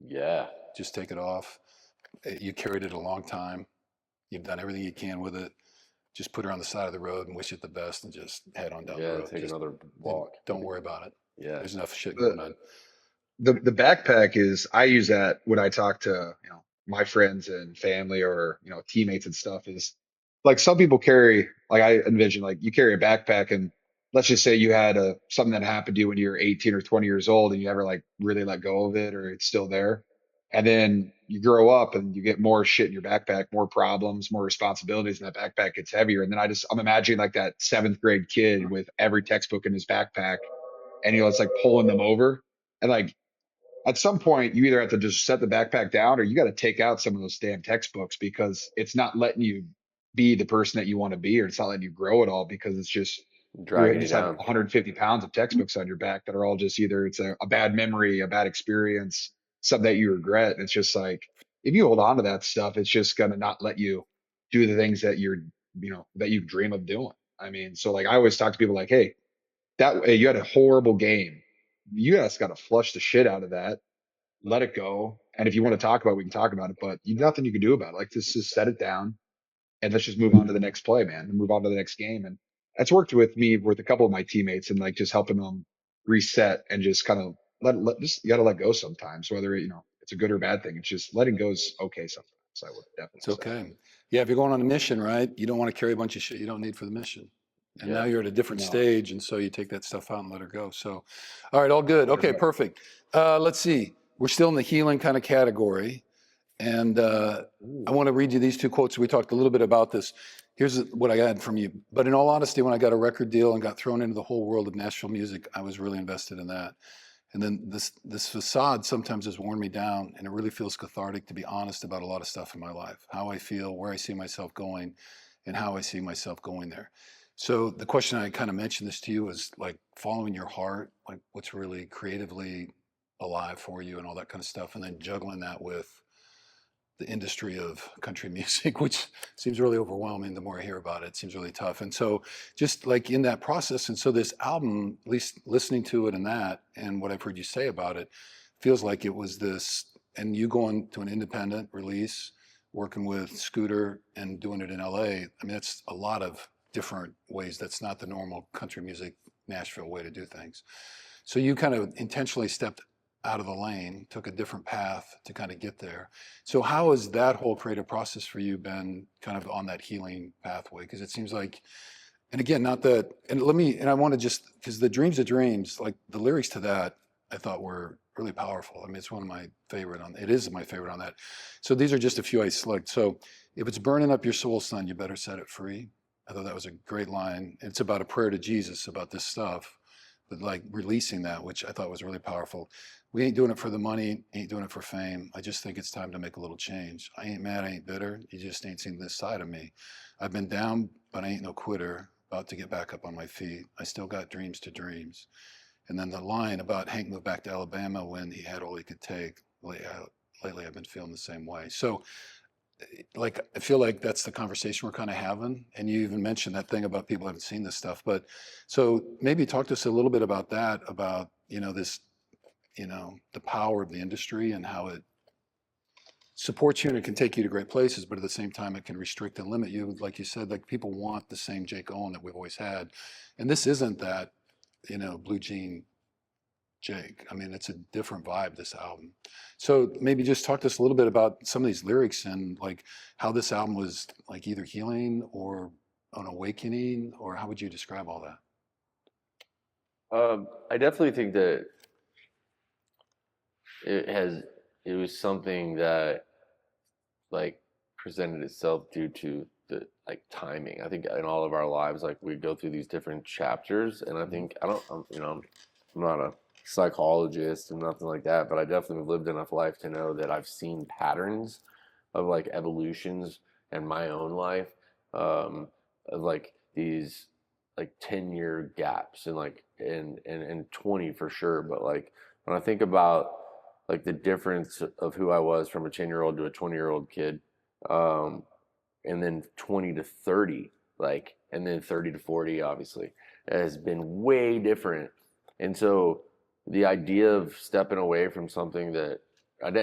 Yeah. Just take it off. You carried it a long time. You've done everything you can with it. Just put her on the side of the road and wish it the best and just head on down the Yeah. road. Take Just another walk. don't worry about it. Yeah. There's enough shit going on. The backpack is, I use that when I talk to, my friends and family or, teammates and stuff, is like some people carry, like I envision like you carry a backpack, and let's just say you had something that happened to you when you were 18 or 20 years old and you never like really let go of it, or it's still there. And then you grow up and you get more shit in your backpack, more problems, more responsibilities, and that backpack gets heavier. And then I'm imagining like that seventh grade kid with every textbook in his backpack, and it's like pulling them over. And like at some point, you either have to just set the backpack down or you got to take out some of those damn textbooks because it's not letting you be the person that you want to be, or it's not letting you grow at all because it's just you Dragging you just have down. 150 pounds of textbooks on your back that are all just either it's a bad memory, a bad experience, something that you regret. It's just like if you hold on to that stuff, it's just gonna not let you do the things that that you dream of doing. I mean, so like I always talk to people like, hey, hey, you had a horrible game. You guys got to flush the shit out of that, let it go. And if you want to talk about it, we can talk about it, but nothing you can do about it. Like just set it down and let's just move on to the next play, man, and move on to the next game. And that's worked with me with a couple of my teammates and like just helping them reset and just kind of just you got to let go sometimes, whether, it's a good or bad thing. It's just letting go is okay sometimes. I would definitely It's say. okay. Yeah, if you're going on a mission, right, you don't want to carry a bunch of shit you don't need for the mission. And now Yeah. you're at a different No, stage, and so you take that stuff out and let her go. So, all right, all good. let her Okay, go. perfect. Let's see. We're still in the healing kind of category, and I Ooh. want to read you these two quotes. We talked a little bit about this. Here's what I got from you. But in all honesty, when I got a record deal and got thrown into the whole world of Nashville music, I was really invested in that. And then this facade sometimes has worn me down, and it really feels cathartic to be honest about a lot of stuff in my life, how I feel, where I see myself going, and how I see myself going there. So the question, I kind of mentioned this to you, is like following your heart, like what's really creatively alive for you and all that kind of stuff, and then juggling that with the industry of country music, which seems really overwhelming. The more I hear about it, it seems really tough. And so just like in that process, and so this album, at least listening to it and what I've heard you say about it, feels like it was this, and you going to an independent release, working with Scooter and doing it in LA. I mean, that's a lot of different ways. That's not the normal country music Nashville way to do things. So you kind of intentionally stepped out of the lane, took a different path to kind of get there. So how has that whole creative process for you been kind of on that healing pathway? Because it seems like, and again, not that, and I want to just, because the Dreams of Dreams, like the lyrics to that, I thought were really powerful. I mean, it's one of my favorite it is my favorite on that. So these are just a few I select. So if it's burning up your soul, son, you better set it free. I thought that was a great line. It's about a prayer to Jesus about this stuff, but like releasing that, which I thought was really powerful. We ain't doing it for the money, ain't doing it for fame. I just think it's time to make a little change. I ain't mad, I ain't bitter. You just ain't seen this side of me. I've been down, but I ain't no quitter. About to get back up on my feet. I still got dreams to dreams. And then the line about Hank moved back to Alabama when he had all he could take. Lately, I've been feeling the same way. So, like, I feel like that's the conversation we're kind of having. And you even mentioned that thing about people haven't seen this stuff. But so maybe talk to us a little bit about that, about, this, the power of the industry and how it supports you and it can take you to great places, but at the same time, it can restrict and limit you. Like you said, like people want the same Jake Owen that we've always had. And this isn't that, blue jean Jake. I mean, it's a different vibe, this album. So maybe just talk to us a little bit about some of these lyrics and like how this album was like either healing or an awakening, or how would you describe all that? I definitely think that it has it was something that like presented itself due to the like timing. I think in all of our lives, like we go through these different chapters, and I think I don't, I'm not a psychologist and nothing like that, but I definitely have lived enough life to know that I've seen patterns of like evolutions in my own life, of like these like 10-year gaps and like and 20 for sure. But like when I think about like the difference of who I was from a 10-year-old to a 20-year-old kid, um, and then 20 to 30, like, and then 30 to 40, obviously, has been way different. And so the idea of stepping away from something that I'm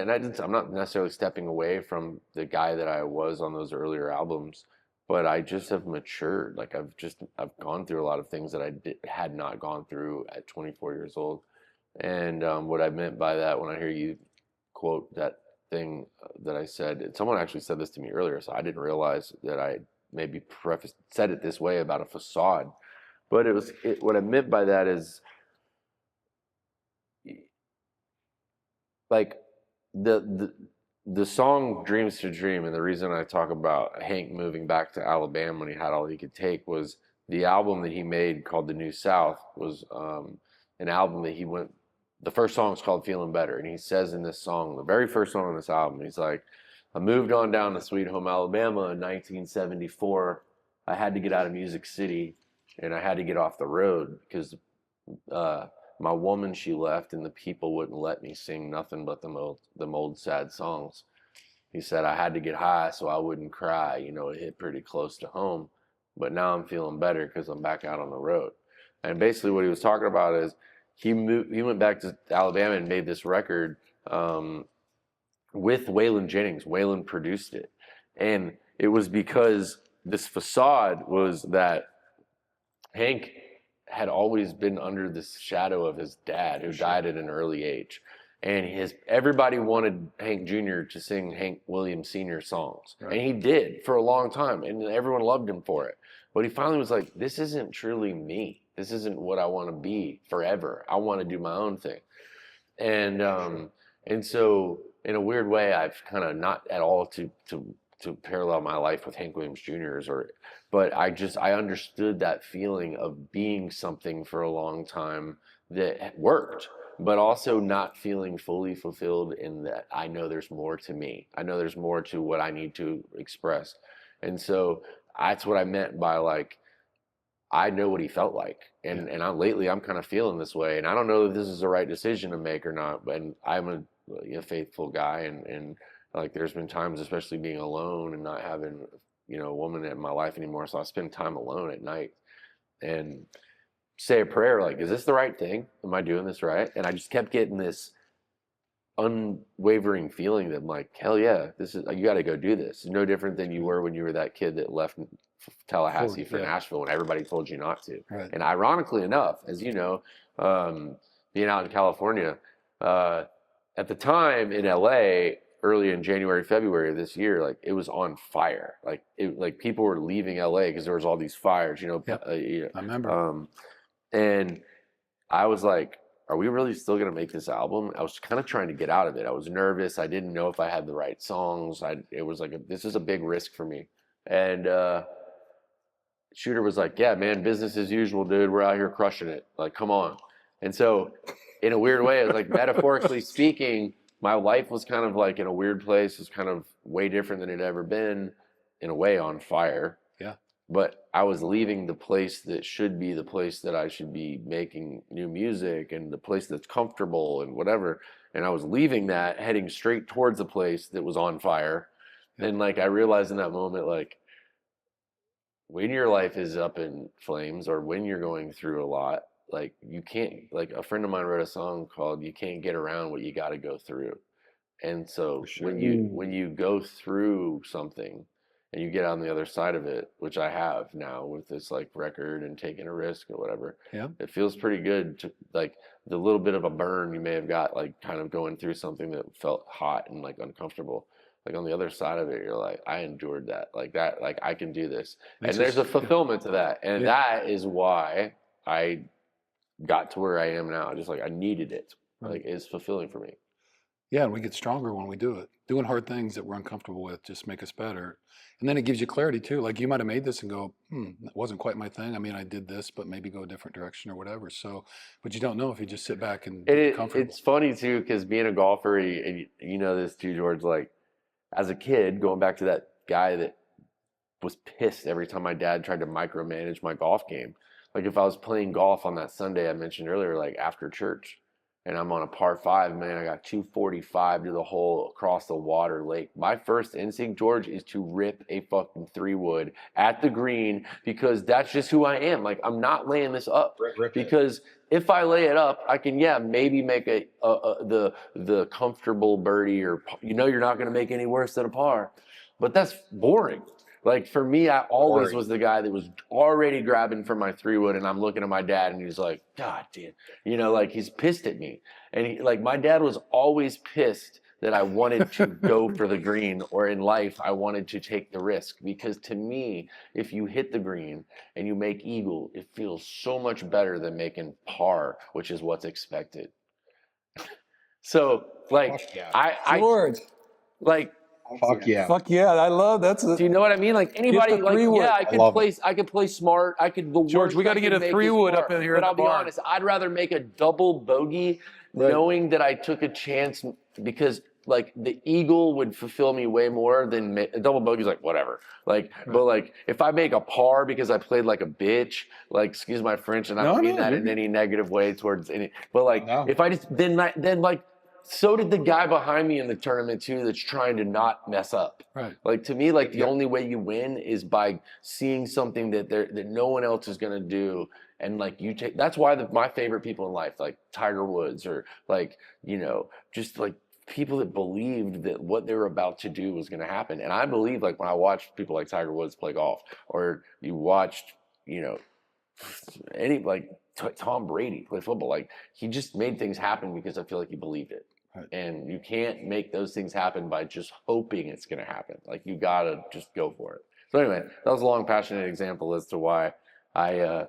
not necessarily stepping away from the guy that I was on those earlier albums, but I just have matured. Like I've gone through a lot of things that had not gone through at 24 years old. And what I meant by that, when I hear you quote that thing that I said, someone actually said this to me earlier, so I didn't realize that I maybe said it this way about a facade. But what I meant by that is like the the song Dreams to Dream, and the reason I talk about Hank moving back to Alabama when he had all he could take was the album that he made called The New South was an album that he went, the first song is called Feeling Better. And he says in this song, the very first song on this album, he's like, I moved on down to Sweet Home Alabama in 1974. I had to get out of Music City and I had to get off the road because uh, my woman, she left and the people wouldn't let me sing nothing but them old sad songs. He said I had to get high so I wouldn't cry. You know, it hit pretty close to home, but now I'm feeling better because I'm back out on the road. And basically what he was talking about is he went back to Alabama and made this record with Waylon Jennings. Waylon produced it. And it was because this facade was that Hank had always been under this shadow of his dad, who died at an early age. And everybody wanted Hank Jr. to sing Hank Williams Sr. songs. Right. And he did for a long time, and everyone loved him for it. But he finally was like, this isn't truly me. This isn't what I want to be forever. I want to do my own thing. And so in a weird way, I've kind of not at all to parallel my life with Hank Williams Jr.'s, but I understood that feeling of being something for a long time that worked, but also not feeling fully fulfilled in that I know there's more to me. I know there's more to what I need to express. And so that's what I meant by like, I know what he felt like. And lately I'm kind of feeling this way. And I don't know if this is the right decision to make or not, but I'm a faithful guy. And like there's been times, especially being alone and not having, a woman in my life anymore. So I spend time alone at night and say a prayer like, is this the right thing? Am I doing this right? And I just kept getting this unwavering feeling that I'm like, hell yeah, you got to go do this. It's no different than you were when you were that kid that left Tallahassee for Nashville when everybody told you not to. Right. And ironically enough, as you know, being out in California, at the time in LA, early in January, February of this year, like it was on fire. Like people were leaving LA because there was all these fires, Yep. I remember. And I was like, are we really still going to make this album? I was kind of trying to get out of it. I was nervous. I didn't know if I had the right songs. It was like, this is a big risk for me. And Shooter was like, yeah, man, business as usual, dude. We're out here crushing it. Like, come on. And so in a weird way, it was like metaphorically speaking, my life was kind of like in a weird place. It was kind of way different than it had ever been, in a way on fire. Yeah. But I was leaving the place that should be the place that I should be making new music and the place that's comfortable and whatever. And I was leaving that, heading straight towards a place that was on fire. Yeah. And like I realized in that moment, like when your life is up in flames or when you're going through a lot, like you can't, like a friend of mine wrote a song called You Can't Get Around What You Got to Go Through. And so when you go through something and you get on the other side of it, which I have now with this like record and taking a risk or whatever, it feels pretty good to like the little bit of a burn you may have got, like kind of going through something that felt hot and like uncomfortable. Like on the other side of it, you're like, I endured that, like I can do this. And there's a fulfillment to that. And that is why I got to where I am now. Just like I needed it. Like it's fulfilling for me. Yeah, and we get stronger when we do it. Doing hard things that we're uncomfortable with just make us better. And then it gives you clarity too. Like you might have made this and go, that wasn't quite my thing. I mean, I did this, but maybe go a different direction or whatever. So, but you don't know if you just sit back and be comfortable. It's funny too, because being a golfer, and you know this too, George, like as a kid, going back to that guy that was pissed every time my dad tried to micromanage my golf game. Like if I was playing golf on that Sunday I mentioned earlier, like after church, and I'm on a par 5, man, I got 245 to the hole across the water lake. My first instinct, George, is to rip a fucking 3-wood at the green because that's just who I am. Like, I'm not laying this up because if I lay it up, I can, maybe make the comfortable birdie or, you're not going to make any worse than a par. But that's boring. Like for me, I always was the guy that was already grabbing for my 3-wood, and I'm looking at my dad, and he's like, "God damn," like he's pissed at me, and like my dad was always pissed that I wanted to go for the green, or in life I wanted to take the risk, because to me, if you hit the green and you make eagle, it feels so much better than making par, which is what's expected. So like, Fuck yeah. I George, like, Fuck yeah. fuck yeah, I love that's do you know what I mean? Like Get anybody, the like, 3-wood. yeah, I love it. I could play smart. I could, the George, worst we got to I get could a make is 3-wood par. up in here But in the I'll be barn. honest, I'd rather make a double bogey Right. knowing that I took a chance because like the eagle would fulfill me way more than a double bogey's like whatever. Like, but like if I make a par because I played like a bitch, like excuse my French, and I No, don't mean no, that you're in good. any negative way towards any, but like No. if I just then like so did the guy behind me in the tournament too that's trying to not mess up. Right. Like to me, like the Yep. only way you win is by seeing something that no one else is gonna do, and like you take. That's why my favorite people in life, like Tiger Woods, or like just like people that believed that what they were about to do was gonna happen. And I believe, like when I watched people like Tiger Woods play golf, or you watched, any like Tom Brady play football, like he just made things happen because I feel like he believed it. Right. And you can't make those things happen by just hoping it's going to happen. Like you got to just go for it. So anyway, that was a long, passionate example as to why I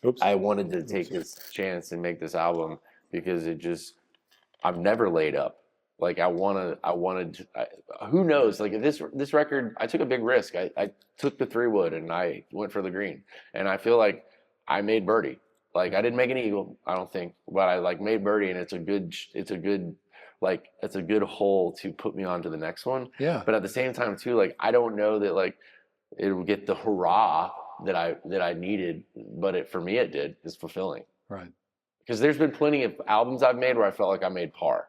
wanted to take this chance and make this album, because I'm never laid up. Like who knows? Like this record, I took a big risk. I took the 3-wood and I went for the green, and I feel like I made birdie. Like I didn't make an eagle, I don't think, but I like made birdie, and it's a good hole to put me on to the next one. Yeah. But at the same time too, like I don't know that like it will get the hurrah that I needed, but for me it did. It's fulfilling. Right. Because there's been plenty of albums I've made where I felt like I made par,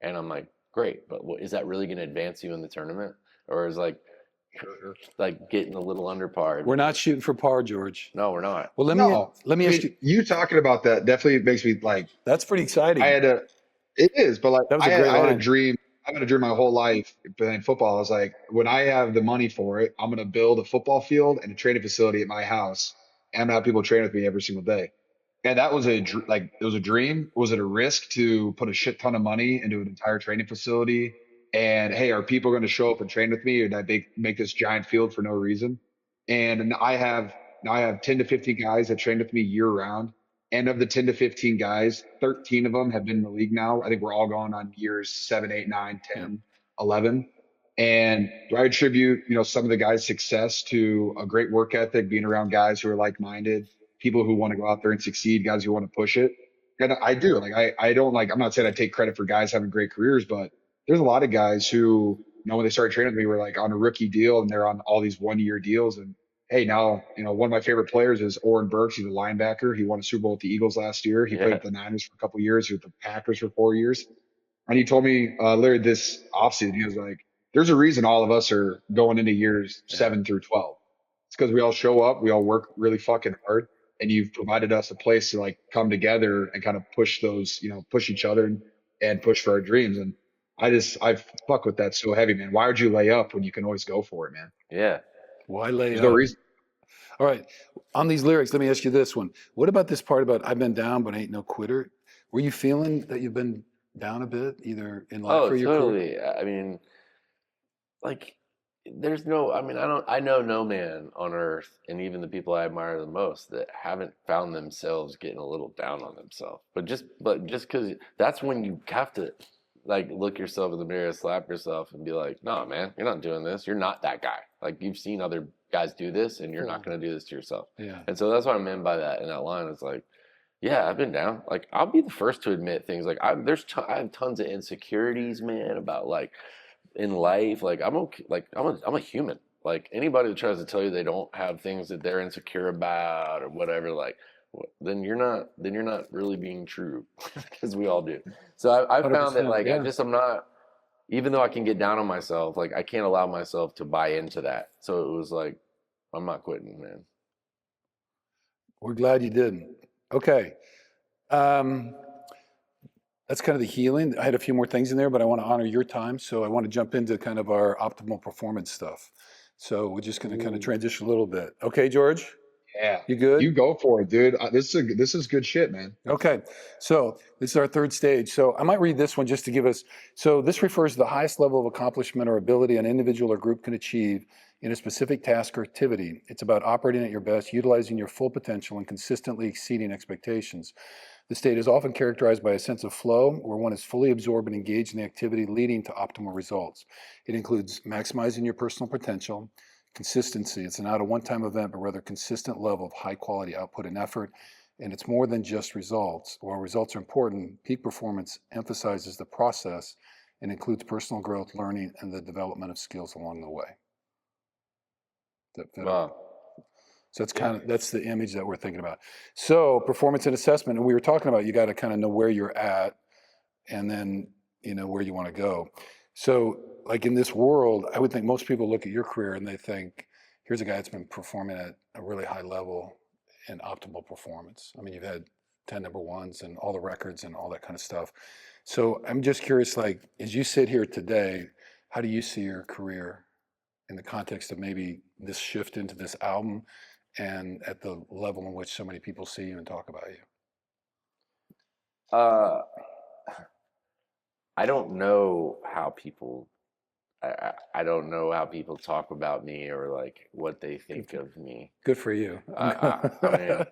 and I'm like, great, but is that really going to advance you in the tournament, or is like getting a little under par? We're not shooting for par, George. No, we're not. Well, let me I ask mean, you. you talking about that definitely makes me like, That's pretty exciting. it is, but like That was a great I had a line. dream. I've had a dream my whole life playing football. I was like, when I have the money for it, I'm going to build a football field and a training facility at my house, and I'm going to have people train with me every single day. And that was it was a dream. Was it a risk to put a shit ton of money into an entire training facility? And hey, are people going to show up and train with me, or did I make this giant field for no reason? And now I have 10 to 15 guys that train with me year round. And of the 10 to 15 guys, 13 of them have been in the league now. I think we're all going on years 7, 8, 9, 10, 11. And do I attribute, some of the guys' success to a great work ethic, being around guys who are like-minded, people who want to go out there and succeed, guys who want to push it? And I do. Like, I don't I'm not saying I take credit for guys having great careers, but there's a lot of guys who, when they started training with me, were like on a rookie deal, and they're on all these 1-year deals. And hey, now, one of my favorite players is Owen Burks. He's a linebacker. He won a Super Bowl with the Eagles last year. He played with the Niners for a couple of years. He was with the Packers for 4 years. And he told me, Larry, this offseason, he was like, there's a reason all of us are going into years 7 through 12. It's because we all show up, we all work really fucking hard, and you've provided us a place to like come together and kind of push those, push each other and push for our dreams. And I fuck with that so heavy, man. Why would you lay up when you can always go for it, man? Yeah. Why lay There's up? no reason. All right. On these lyrics, let me ask you this one. What about this part about I've been down, but ain't no quitter? Were you feeling that you've been down a bit, either in life or your career? Totally. I mean, like, I know no man on earth, and even the people I admire the most, that haven't found themselves getting a little down on themselves. But just because that's when you have to, like, look yourself in the mirror, slap yourself, and be like, no, man, you're not doing this. You're not that guy. Like, you've seen other guys do this, and you're not going to do this to yourself. Yeah. And so that's what I meant by that in that line. It's like, yeah, I've been down. Like, I'll be the first to admit things. Like, I have tons of insecurities, man, about like in life. Like, I'm okay. Like, I'm a human. Like, anybody that tries to tell you they don't have things that they're insecure about or whatever, like, then you're not really being true, because we all do. So I found that, 100%, like, yeah. I'm not. Even though I can get down on myself, like, I can't allow myself to buy into that. So it was like, I'm not quitting, man. We're glad you didn't. Okay. That's kind of the healing. I had a few more things in there, but I want to honor your time. So I want to jump into kind of our optimal performance stuff. So we're just going to kind of transition a little bit. Okay, George? Yeah. You good? You go for it, dude. This is good shit, man. Okay, so this is our third stage. So I might read this one just to give us, so this refers to the highest level of accomplishment or ability an individual or group can achieve in a specific task or activity. It's about operating at your best, utilizing your full potential, and consistently exceeding expectations. The state is often characterized by a sense of flow where one is fully absorbed and engaged in the activity leading to optimal results. It includes maximizing your personal potential, consistency. It's not a one-time event, but rather consistent level of high quality output and effort. And it's more than just results. While results are important, peak performance emphasizes the process and includes personal growth, learning, and the development of skills along the way. That fit? Wow. So that's the image that we're thinking about. So performance and assessment, and we were talking about you got to kind of know where you're at, and then where you want to go. So like in this world, I would think most people look at your career and they think, here's a guy that's been performing at a really high level in optimal performance. I mean, you've had 10 number ones and all the records and all that kind of stuff. So I'm just curious, like as you sit here today, how do you see your career in the context of maybe this shift into this album and at the level in which so many people see you and talk about you? I don't know how people. I don't know how people talk about me or like what they think of me. Good for you. I mean,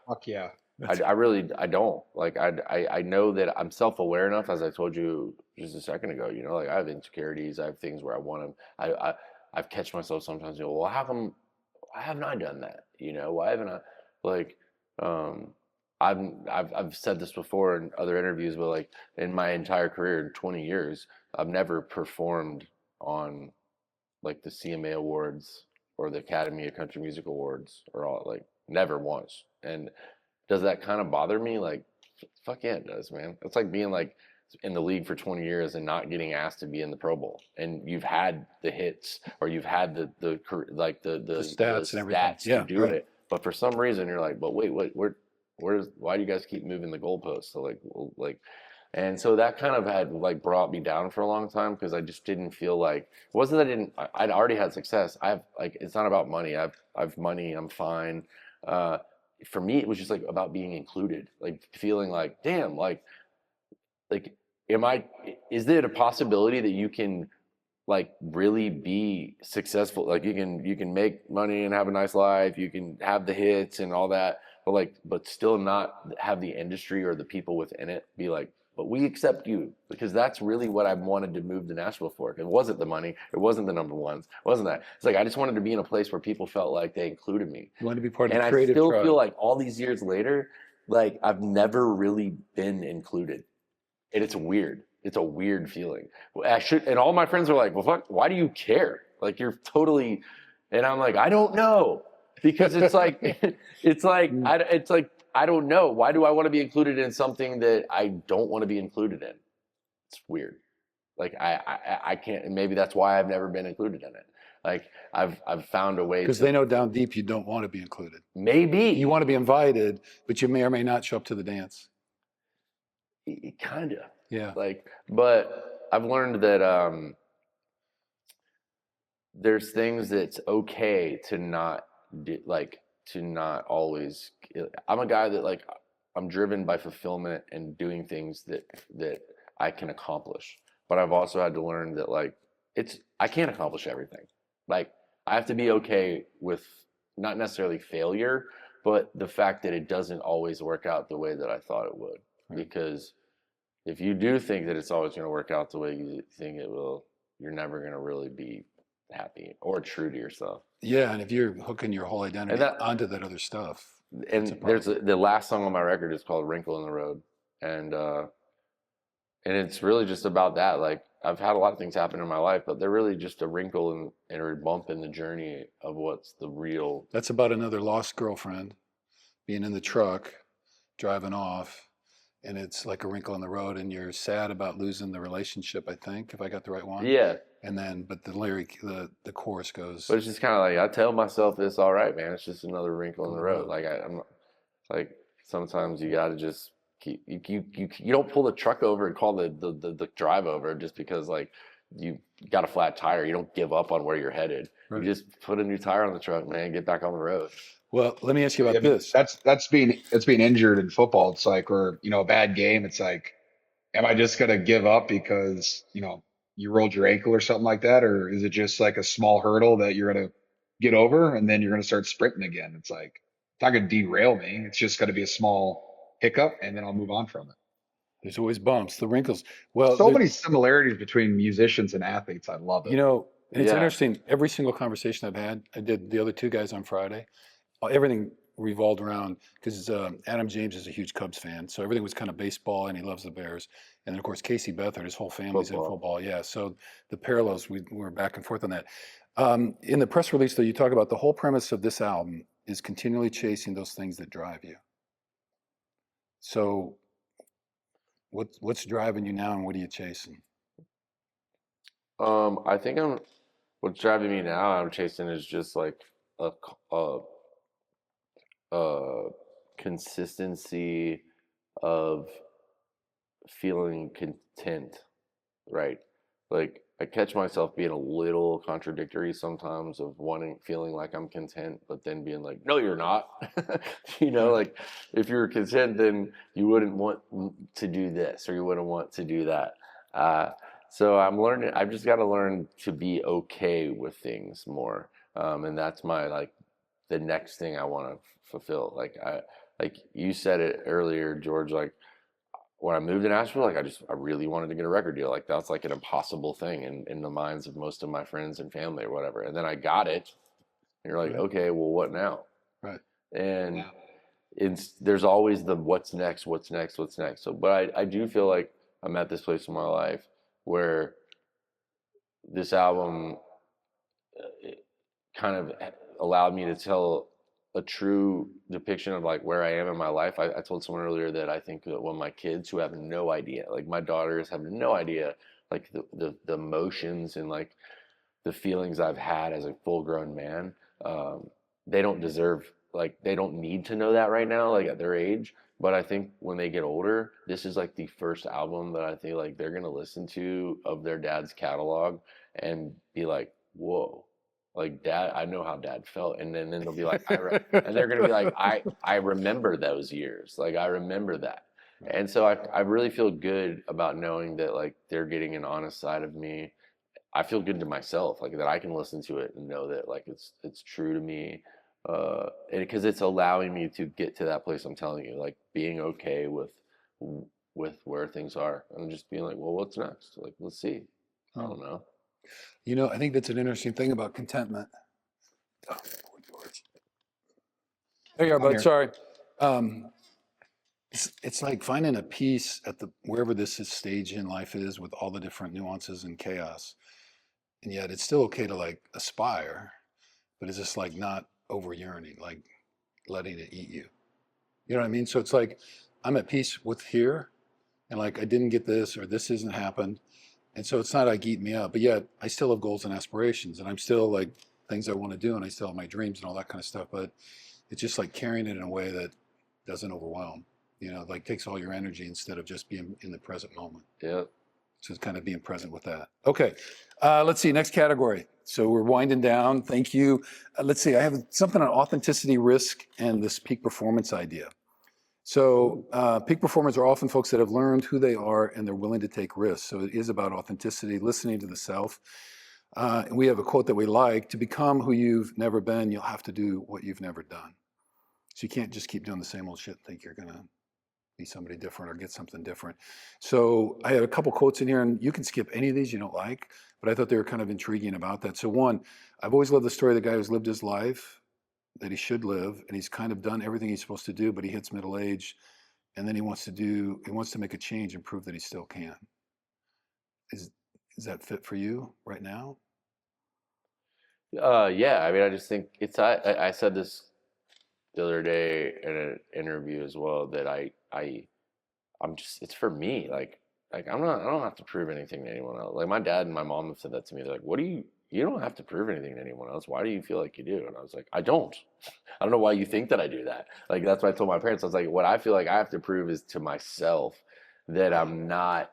Fuck yeah. I really I don't like I know that I'm self-aware enough, as I told you just a second ago. Like I have insecurities. I have things where I want to. I've catch myself sometimes. Well, how come? Why haven't I done that? Why haven't I like? I've said this before in other interviews, but like in my entire career in 20 years, I've never performed on like the CMA Awards or the Academy of Country Music Awards or all like never once. And does that kind of bother me? Like, fuck yeah, it does, man. It's like being like in the league for 20 years and not getting asked to be in the Pro Bowl, and you've had the hits or you've had the stats and everything to do it, but for some reason you're like, but wait, why do you guys keep moving the goalposts? So and so that kind of had like brought me down for a long time because I just didn't feel like it wasn't that I'd already had success. It's not about money. I've money. I'm fine. For me, it was just like about being included, like feeling like, damn, like is there a possibility that you can like really be successful? Like you can make money and have a nice life, you can have the hits and all that, but still not have the industry or the people within it be like, but we accept you, because that's really what I wanted to move to Nashville for. It wasn't the money, it wasn't the number ones, it wasn't that. It's like I just wanted to be in a place where people felt like they included me. You wanted to be part of the creative tribe. And I still tribe. feel like all these years later, like I've never really been included. And it's weird. It's a weird feeling. And all my friends are like, well, fuck, why do you care? Like, you're totally, and I'm like, I don't know. Because it's like, I don't know. Why do I want to be included in something that I don't want to be included in? It's weird. Like, I can't, and maybe that's why I've never been included in it. Like, I've found a way because they know down deep you don't want to be included. Maybe. You want to be invited, but you may or may not show up to the dance. Kind of. Yeah. Like, but I've learned that there's things that's okay to not do, like to not always. I'm a guy that like I'm driven by fulfillment and doing things that I can accomplish. But I've also had to learn that like I can't accomplish everything. Like I have to be okay with not necessarily failure, but the fact that it doesn't always work out the way that I thought it would. Right. Because if you do think that it's always going to work out the way you think it will, you're never going to really be happy or true to yourself. Yeah, and if you're hooking your whole identity onto that other stuff. And the last song on my record is called "Wrinkle in the Road," and it's really just about that. Like I've had a lot of things happen in my life, but they're really just a wrinkle and a bump in the journey of what's the real. That's about another lost girlfriend being in the truck, driving off. And it's like a wrinkle in the road, and you're sad about losing the relationship, I think, if I got the right one. Yeah. And then, but the lyric, the chorus goes. But it's just kind of like, I tell myself it's all right, man. It's just another wrinkle in the road. Like I'm like, sometimes you got to just keep, you don't pull the truck over and call the drive over just because like you got a flat tire. You don't give up on where you're headed. Right. You just put a new tire on the truck, man, get back on the road. Well, let me ask you about this. That's being injured in football. It's like, or, a bad game. It's like, am I just going to give up because, you rolled your ankle or something like that? Or is it just like a small hurdle that you're going to get over and then you're going to start sprinting again? It's like, it's not going to derail me. It's just going to be a small hiccup, and then I'll move on from it. There's always bumps, the wrinkles. Well, So many similarities between musicians and athletes. I love it. and it's Yeah. interesting. Every single conversation I've had, I did the other two guys on Friday. Everything revolved around because Adam James is a huge Cubs fan, so everything was kind of baseball, and he loves the Bears. And then of course Casey Beathard, his whole family's in football. Yeah, so the parallels we were back and forth on that. In the press release, though, you talk about the whole premise of this album is continually chasing those things that drive you. So, what's driving you now, and what are you chasing? I think what's driving me now, I'm chasing is just like a, a, a consistency of feeling content, right? Like I catch myself being a little contradictory sometimes of feeling like I'm content, but then being like, no, you're not. Like if you're content, then you wouldn't want to do this or you wouldn't want to do that. So I've just got to learn to be okay with things more. And that's the next thing I want to fulfill. Like you said it earlier, George, like, when I moved to Nashville, like I really wanted to get a record deal. Like that's like an impossible thing in the minds of most of my friends and family or whatever. And then I got it. And you're like, Right. okay, well, what now? Right. And there's always the what's next. So, but I do feel like I'm at this place in my life where this album kind of allowed me to tell a true depiction of like where I am in my life. I told someone earlier that I think that when my kids who have no idea, like my daughters have no idea, like the emotions and like the feelings I've had as a full grown man, they don't deserve, like they don't need to know that right now, like at their age. But I think when they get older, this is like the first album that I think like they're gonna listen to of their dad's catalog and be like, whoa, like dad, I know how dad felt. And then they'll be like, and they're gonna be like, I remember those years, like I remember that. And so I really feel good about knowing that like they're getting an honest side of me. I feel good to myself, like that I can listen to it and know that like it's true to me, because it's allowing me to get to that place. I'm telling you, like being okay with where things are, and just being like, well, what's next? Like, let's see. I don't know. I think that's an interesting thing about contentment. Oh, poor George. There you are, I'm bud. here. Sorry. It's like finding a peace at wherever this stage in life is with all the different nuances and chaos. And yet it's still okay to like aspire, but it's just like not over yearning, like letting it eat you. You know what I mean? So it's like I'm at peace with here, and like I didn't get this or this hasn't happened. And so it's not like eating me up, but yet I still have goals and aspirations, and I'm still like things I want to do, and I still have my dreams and all that kind of stuff. But it's just like carrying it in a way that doesn't overwhelm, like takes all your energy instead of just being in the present moment. Yeah. So it's kind of being present with that. Okay, let's see, next category. So we're winding down. Thank you. Let's see, I have something on authenticity, risk, and this peak performance idea. So peak performers are often folks that have learned who they are and they're willing to take risks. So it is about authenticity, listening to the self. And we have a quote that we like: to become who you've never been, you'll have to do what you've never done. So you can't just keep doing the same old shit and think you're gonna be somebody different or get something different. So I had a couple quotes in here, and you can skip any of these you don't like, but I thought they were kind of intriguing about that. So one, I've always loved the story of the guy who's lived his life that he should live, and he's kind of done everything he's supposed to do, but he hits middle age, and then he wants to make a change and prove that he still can. Is that fit for you right now? Yeah. I mean, I just think I said this the other day in an interview as well that I'm just, it's for me. Like I don't have to prove anything to anyone else. Like my dad and my mom have said that to me. They're like, you don't have to prove anything to anyone else. Why do you feel like you do? And I was like, I don't. I don't know why you think that I do that. Like that's what I told my parents. I was like, what I feel like I have to prove is to myself that I'm not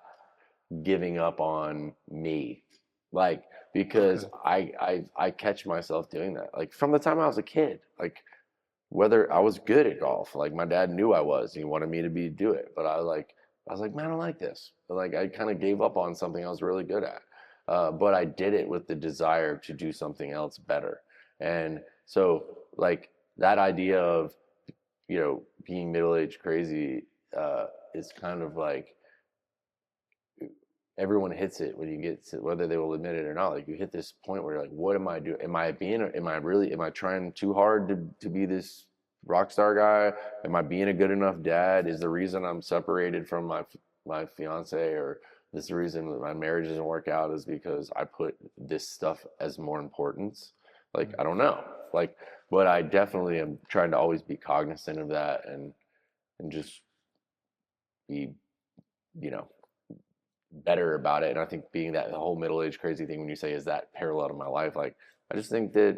giving up on me. Like because I catch myself doing that. Like from the time I was a kid. Like whether I was good at golf, like my dad knew I was, he wanted me to do it, but I was like, man, I don't like this. Like I kind of gave up on something I was really good at, but I did it with the desire to do something else better. And so like that idea of being middle-aged crazy, is kind of like everyone hits it when you get to, whether they will admit it or not. Like you hit this point where you're like, what am I doing? Am I trying too hard to be this rock star guy? Am I being a good enough dad? Is the reason I'm separated from my fiance, or this the reason that my marriage doesn't work out is because I put this stuff as more importance? Like, I don't know. Like, but I definitely am trying to always be cognizant of that and just be, you know, better about it. And I think being that whole middle-aged crazy thing when you say, is that parallel to my life? Like, I just think that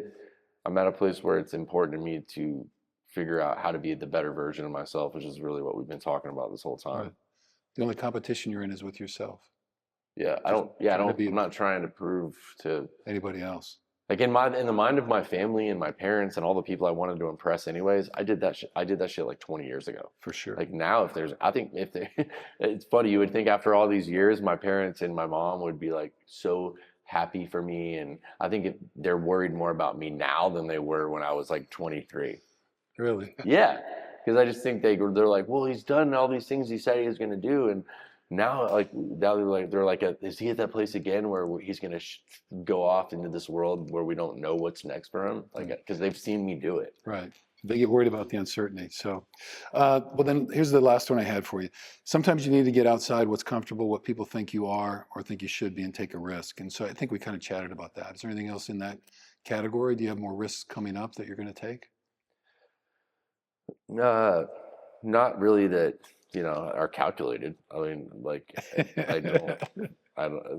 I'm at a place where it's important to me to figure out how to be the better version of myself, which is really what we've been talking about this whole time. Right. The only competition you're in is with yourself. Yeah, I'm not trying to prove to anybody else. Like in the mind of my family and my parents and all the people I wanted to impress anyways, I did that shit like 20 years ago. For sure. Like now it's funny, you would think after all these years, my parents and my mom would be like so happy for me. And I think they're worried more about me now than they were when I was like 23. Really? Yeah. Because I just think they're like, well, he's done all these things he said he was going to do. And now they're like, is he at that place again where he's going to go off into this world where we don't know what's next for him? Like, because they've seen me do it. Right. They get worried about the uncertainty. So, well, then here's the last one I had for you. Sometimes you need to get outside what's comfortable, what people think you are or think you should be, and take a risk. And so I think we kind of chatted about that. Is there anything else in that category? Do you have more risks coming up that you're going to take? Not really that, are calculated. I mean, like, I don't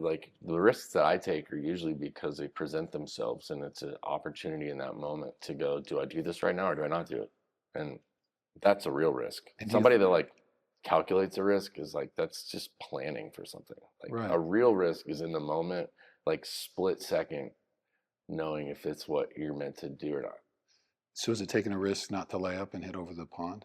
like the risks that I take are usually because they present themselves and it's an opportunity in that moment to go, do I do this right now or do I not do it? And that's a real risk. And somebody that like calculates a risk is like, that's just planning for something. Like Right. A real risk is in the moment, like split second, knowing if it's what you're meant to do or not. So is it taking a risk not to lay up and hit over the pond?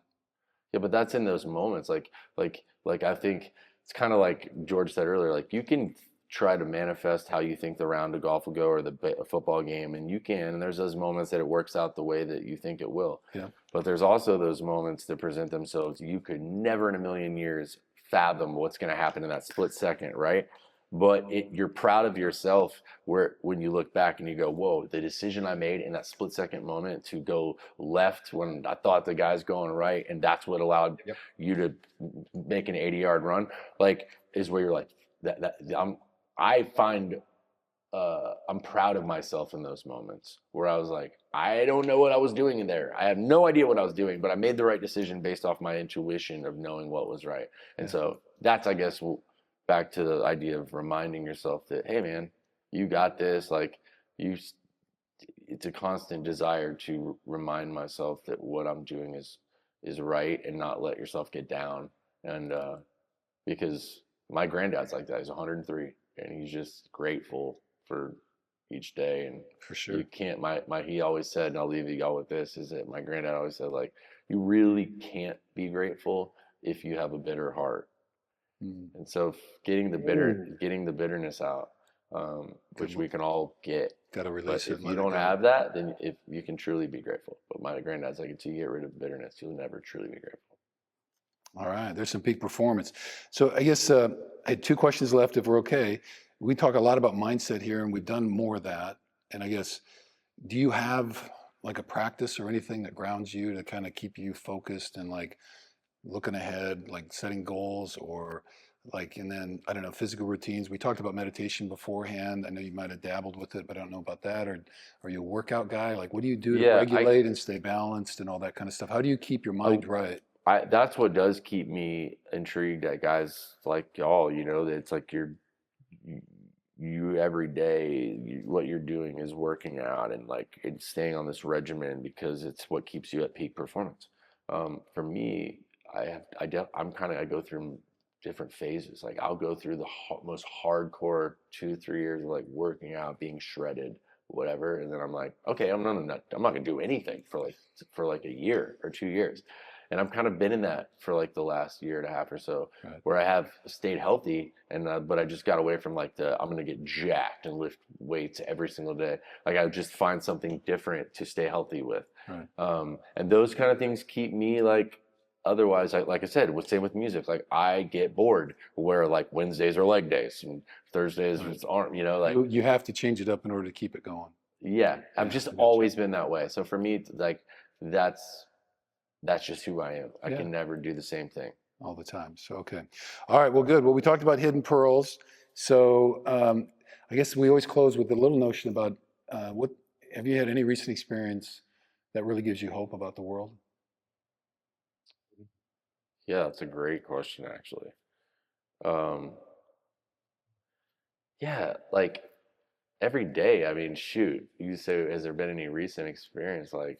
Yeah, but that's in those moments. Like I think it's kind of like George said earlier. Like you can try to manifest how you think the round of golf will go or the football game, and you can. And there's those moments that it works out the way that you think it will. Yeah. But there's also those moments that present themselves. You could never in a million years fathom what's going to happen in that split second, right? But you're proud of yourself when you look back and you go, whoa, the decision I made in that split second moment to go left when I thought the guy's going right, and that's what allowed you to make an 80-yard run, like, is where you're like, I'm proud of myself in those moments where I was like, I don't know what I was doing in there. I have no idea what I was doing, but I made the right decision based off my intuition of knowing what was right. And so that's, I guess, back to the idea of reminding yourself that, hey man, you got this. Like it's a constant desire to remind myself that what I'm doing is right and not let yourself get down. And because my granddad's like that. He's 103 and he's just grateful for each day. And for sure, you can't, he always said, and I'll leave you all with this, is that my granddad always said, like, you really can't be grateful if you have a bitter heart. And so getting the bitterness out, which we can all get. Got to release it. If you don't have that, then if you can truly be grateful. But my granddad's like, until you get rid of bitterness, you'll never truly be grateful. All right, there's some peak performance. So I guess I had two questions left, if we're okay. We talk a lot about mindset here, and we've done more of that. And I guess, do you have like a practice or anything that grounds you to kind of keep you focused and like looking ahead, like setting goals, or like, and then, I don't know, physical routines? We talked about meditation beforehand. I know you might have dabbled with it, but I don't know about that. Or are you a workout guy? Like, what do you do to regulate and stay balanced and all that kind of stuff? How do you keep your mind right? That's what does keep me intrigued at guys like y'all, that it's like you every day, what you're doing is working out and like it's staying on this regimen because it's what keeps you at peak performance. For me, I go through different phases. Like I'll go through the most hardcore 2-3 years of like working out, being shredded, whatever, and then I'm like, okay, I'm not gonna do anything for like a year or 2 years. And I've kind of been in that for like the last year and a half or so, right, where I have stayed healthy, and but I just got away from like I'm gonna get jacked and lift weights every single day. Like I would just find something different to stay healthy with. Right. And those kind of things keep me like otherwise, like I said, same with music. Like I get bored where like Wednesdays are leg days and Thursdays Right. just aren't. You know, like You have to change it up in order to keep it going. yeah, I've Yeah, just I got you. always been that way. So for me, like that's that's just who I am. I Yeah, can never do the same thing. all the time. So, okay. All right. Well, good. Well, we talked about hidden pearls. So, I guess we always close with a little notion about what have you had any recent experience that really gives you hope about the world? Yeah, that's a great question, actually. Um, yeah, like every day. I mean, shoot, you say, has there been any recent experience? Like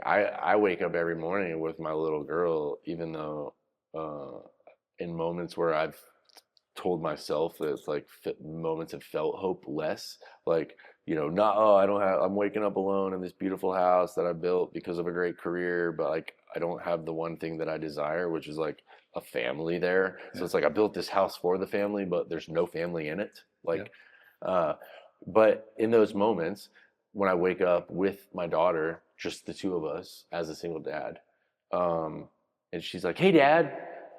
I wake up every morning with my little girl, even though in moments where I've told myself that it's like moments have felt hopeless, like not I don't have I'm waking up alone in this beautiful house that I built because of a great career, but like I don't have the one thing that I desire, which is like a family there. So Yeah. it's like I built this house for the family, but there's no family in it. Yeah. Like, uh, but in those moments when I wake up with my daughter, just the two of us as a single dad, um, and she's like, "Hey, Dad,"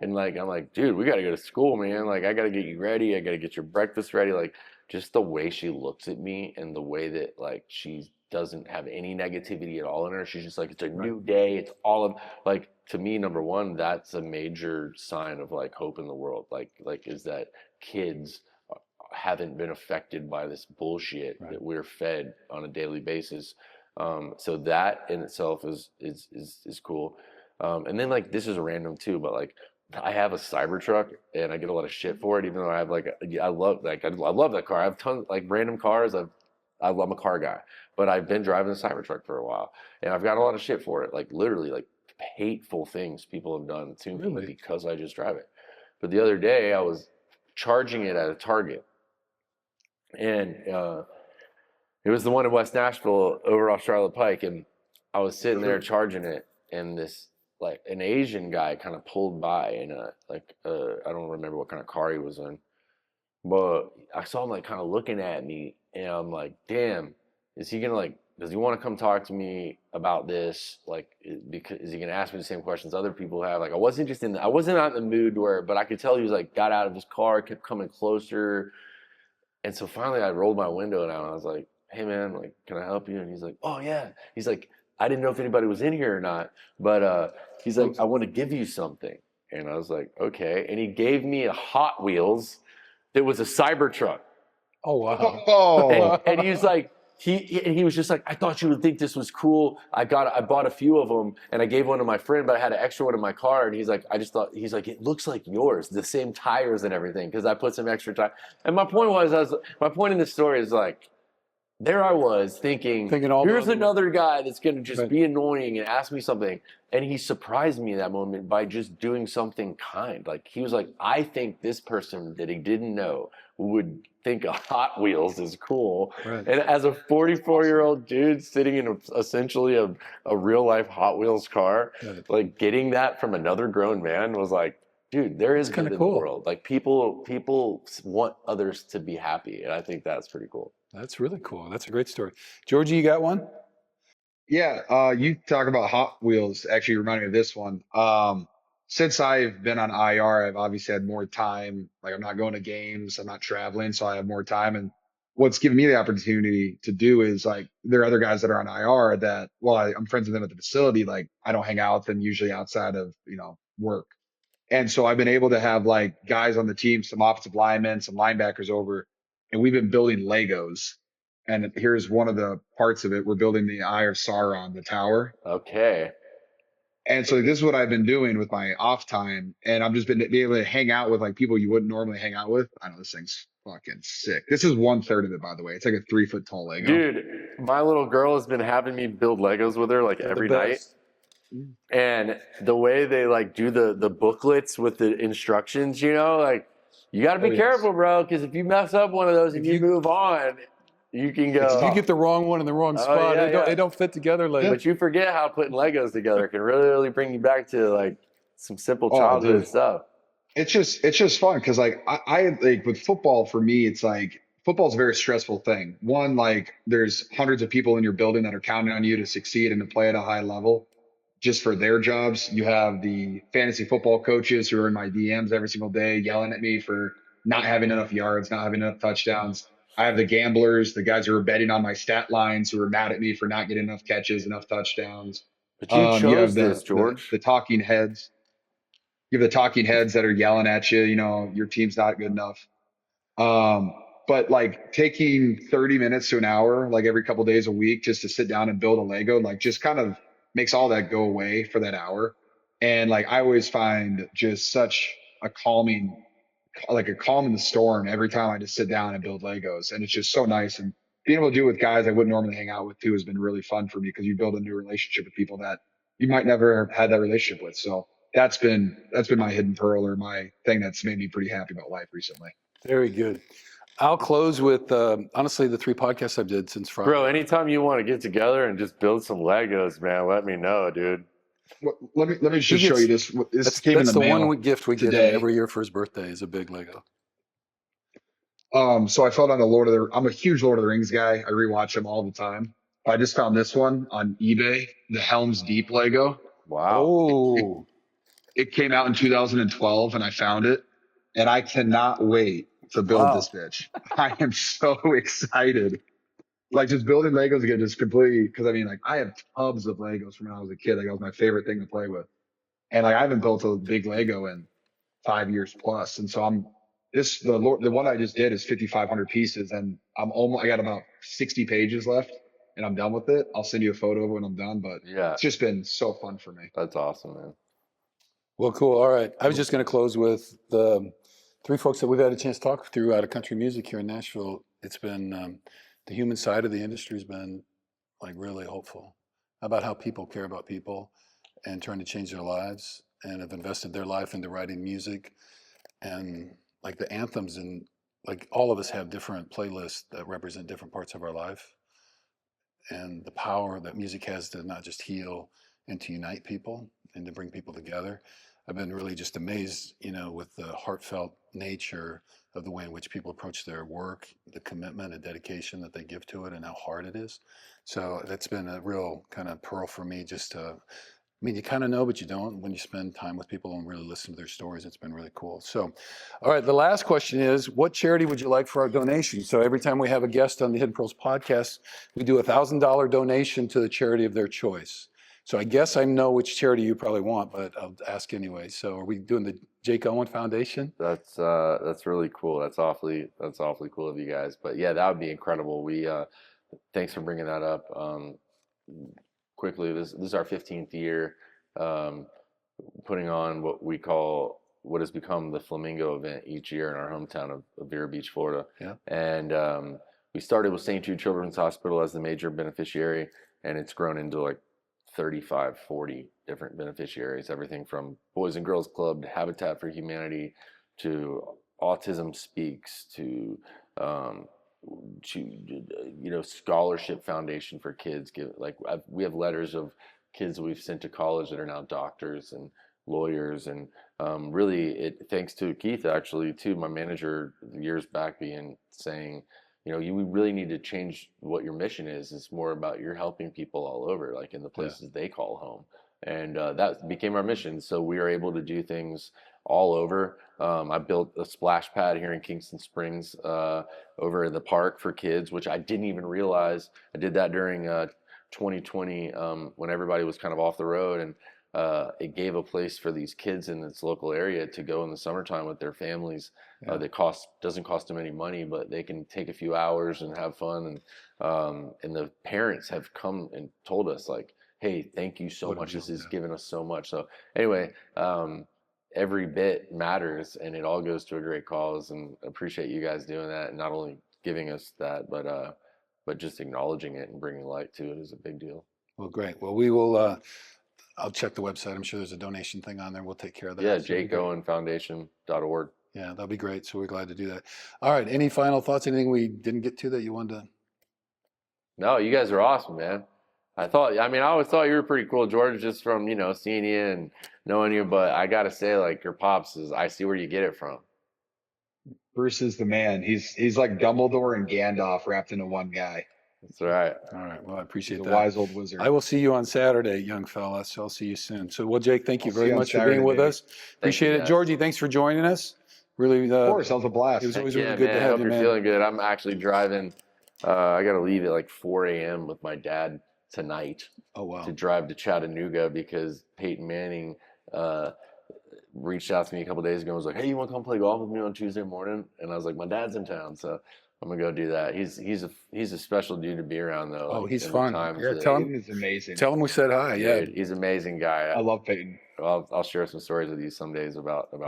and like I'm like, "Dude, we got to go to school, man. Like I got to get you ready. I got to get your breakfast ready." Like just the way she looks at me and the way that like she doesn't have any negativity at all in her. She's just like, "It's a Right. new day. It's all of like." To me, number one, that's a major sign of like hope in the world. Like is that kids haven't been affected by this bullshit Right. that we're fed on a daily basis. So that in itself is cool. And then like this is random too, but like I have a Cybertruck and I get a lot of shit for it, even though I have I love that car. I have tons like random cars. I'm a car guy, but I've been driving a Cybertruck for a while and I've got a lot of shit for it. Like literally like hateful things people have done to me Really? because I just drive it. But the other day I was charging it at a Target and it was the one in West Nashville over off Charlotte Pike, and I was sitting there charging it, and this like an Asian guy kind of pulled by in I don't remember what kind of car he was in, but I saw him like kind of looking at me, and I'm like, damn, is he gonna like? Does he want to come talk to me about this? Like, because is he gonna ask me the same questions other people have? Like, I wasn't out in the mood where, but I could tell he was like got out of his car, kept coming closer, and so finally I rolled my window down and I was like, "Hey man, like, can I help you?" And he's like, "Oh yeah." He's like, "I didn't know if anybody was in here or not, but he's like, I want to give you something." And I was like, "Okay." And he gave me a Hot Wheels that was a Cybertruck. Oh, wow. And he was like, he was just like, "I thought you would think this was cool. I bought a few of them and I gave one to my friend, but I had an extra one in my car." And he's like, he's like, "It looks like yours, the same tires and everything, because I put some extra tire." And my point in this story is like, there I was thinking all the here's other- another guy that's going to just Right. be annoying and ask me something. And he surprised me in that moment by just doing something kind. Like he was like, I think this person that he didn't know would think a Hot Wheels is cool. Right. And as a 44-year-old dude sitting in essentially a real life Hot Wheels car, Right. like getting that from another grown man was like, dude, there is kinda good in cool. the world. Like people want others to be happy. And I think that's pretty cool. That's really cool. That's a great story. Georgie, you got one? Yeah, you talk about Hot Wheels actually reminded me of this one. Since I've been on IR, I've obviously had more time. Like I'm not going to games, I'm not traveling, so I have more time. And what's given me the opportunity to do is like there are other guys that are on IR that, well, I'm friends with them at the facility. Like I don't hang out with them usually outside of work. And so I've been able to have like guys on the team, some offensive linemen, some linebackers over, and we've been building Legos. And here's one of the parts of it. We're building the Eye of Sauron, the tower. Okay. And so this is what I've been doing with my off time. And I've just been able to hang out with like people you wouldn't normally hang out with. I know this thing's fucking sick. This is 1/3 of it, by the way. It's like a 3 foot tall Lego. Dude, my little girl has been having me build Legos with her like They're the every night. best. And the way they like do the booklets with the instructions, like you got to be yes. careful, bro, because if you mess up one of those and If you move on, you can go. If you get the wrong one in the wrong spot, yeah. they don't fit together like But you forget how putting Legos together can really, really bring you back to like some simple childhood dude. stuff. It's just fun because like I like with football for me, it's like football's a very stressful thing. One, like there's hundreds of people in your building that are counting on you to succeed and to play at a high level. just for their jobs. You have the fantasy football coaches who are in my DMs every single day yelling at me for not having enough yards, not having enough touchdowns. I have the gamblers, the guys who are betting on my stat lines who are mad at me for not getting enough catches, enough touchdowns. But you You have chose this, the George. talking heads. You have the talking heads that are yelling at you, your team's not good enough. Um, but like taking 30 minutes to an hour, like every couple days a week, just to sit down and build a Lego, like just kind of makes all that go away for that hour. And like I always find just such a like a calm in the storm every time I just sit down and build Legos. And it's just so nice. And being able to do it with guys I wouldn't normally hang out with too has been really fun for me because you build a new relationship with people that you might never have had that relationship with. So that's been my hidden pearl or my thing that's made me pretty happy about life recently. Very good. I'll close with honestly the 3 podcasts I've did since Friday. Bro, anytime you want to get together and just build some Legos, man, let me know, dude. Let me just show you this. This came in That's the the mail one gift we get him today. every year for his birthday is a big Lego. So I fell down I'm a huge Lord of the Rings guy. I rewatch them all the time. I just found this one on eBay, the Helm's Deep Lego. Wow. It, Oh, it came out in 2012 and I found it and I cannot wait to build wow. this bitch. I am so excited. Like just building Legos again, just completely, because I mean, like I have tubs of Legos from when I was a kid. Like that was my favorite thing to play with. And like I haven't built a big Lego in 5 years plus. And so the one I just did is 5,500 pieces and I got about 60 pages left and I'm done with it. I'll send you a photo of when I'm done, but Yeah, it's just been so fun for me. that's awesome, man. Well, cool. All right. I was just going to close with the 3 folks that we've had a chance to talk through out of country music here in Nashville. It's been the human side of the industry has been like really hopeful about how people care about people and trying to change their lives and have invested their life into writing music and like the anthems and like all of us have different playlists that represent different parts of our life and the power that music has to not just heal and to unite people and to bring people together. I've been really just amazed, with the heartfelt nature of the way in which people approach their work, the commitment and dedication that they give to it, and how hard it is. So that's been a real kind of pearl for me. You kind of know, but you don't when you spend time with people and really listen to their stories. It's been really cool. So, all right, the last question is, what charity would you like for our donation? So every time we have a guest on the Hidden Pearls podcast, we do a $1,000 donation to the charity of their choice. So I guess I know which charity you probably want, but I'll ask anyway. So are we doing the Jake Owen Foundation? That's really cool. That's awfully cool of you guys. But yeah, that would be incredible. We thanks for bringing that up. Quickly, this is our 15th year um, putting on what has become the Flamingo event each year in our hometown of Vero Beach, Florida. Yeah. And we started with St. Jude Children's Hospital as the major beneficiary, and it's grown into like 35, 40 different beneficiaries, everything from Boys and Girls Club to Habitat for Humanity to Autism Speaks um, scholarship foundation for kids. We have letters of kids that we've sent to college that are now doctors and lawyers, and really it thanks to Keith actually too, my manager years back saying, you really need to change what your mission is. It's more about you're helping people all over, like in the places they call home. And that became our mission. So we are able to do things all over. I built a splash pad here in Kingston Springs over in the park for kids, which I didn't even realize. I did that during 2020 when everybody was kind of off the road, and it gave a place for these kids in this local area to go in the summertime with their families. Yeah. That doesn't cost them any money, but they can take a few hours and have fun. And the parents have come and told us like, "Hey, thank you so much. This has given us so much." So anyway, every bit matters, and it all goes to a great cause. And appreciate you guys doing that, and not only giving us that, but just acknowledging it and bringing light to it is a big deal. Well, great. Well, we will. I'll check the website. I'm sure there's a donation thing on there. We'll take care of that. Yeah, JakeOwenFoundation.org. Yeah, that'll be great. So we're glad to do that. All right. Any final thoughts? Anything we didn't get to that you wanted to? No, you guys are awesome, man. I always thought you were pretty cool, George, just from, seeing you and knowing you. But I got to say, like, your pops I see where you get it from. Bruce is the man. He's like Dumbledore and Gandalf wrapped into one guy. That's all right. All right. Well, I He's appreciate a that. wise old wizard. I will see you on Saturday, young fella. So I'll see you soon. So, well, Jake, thank you I'll see very you on much for being Saturday, with baby. us. Thank you, Appreciate it. guys. Georgie, thanks for joining us. Really, Of course, that was a blast. it was always Yeah, really good man. to I have hope you, you're man. feeling good. I'm actually driving. I got to leave at like 4 a.m. with my dad tonight Oh, wow. to drive to Chattanooga because Peyton Manning reached out to me a couple days ago and was like, "Hey, you want to come play golf with me on Tuesday morning?" And I was like, "My dad's in town, so I'm gonna go do that." He's a special dude to be around though. Oh, like, he's in the fun. times Yeah, that- Peyton is amazing. tell him we said hi. Yeah. Dude, he's an amazing guy. I love Peyton. I'll share some stories with you some days about him.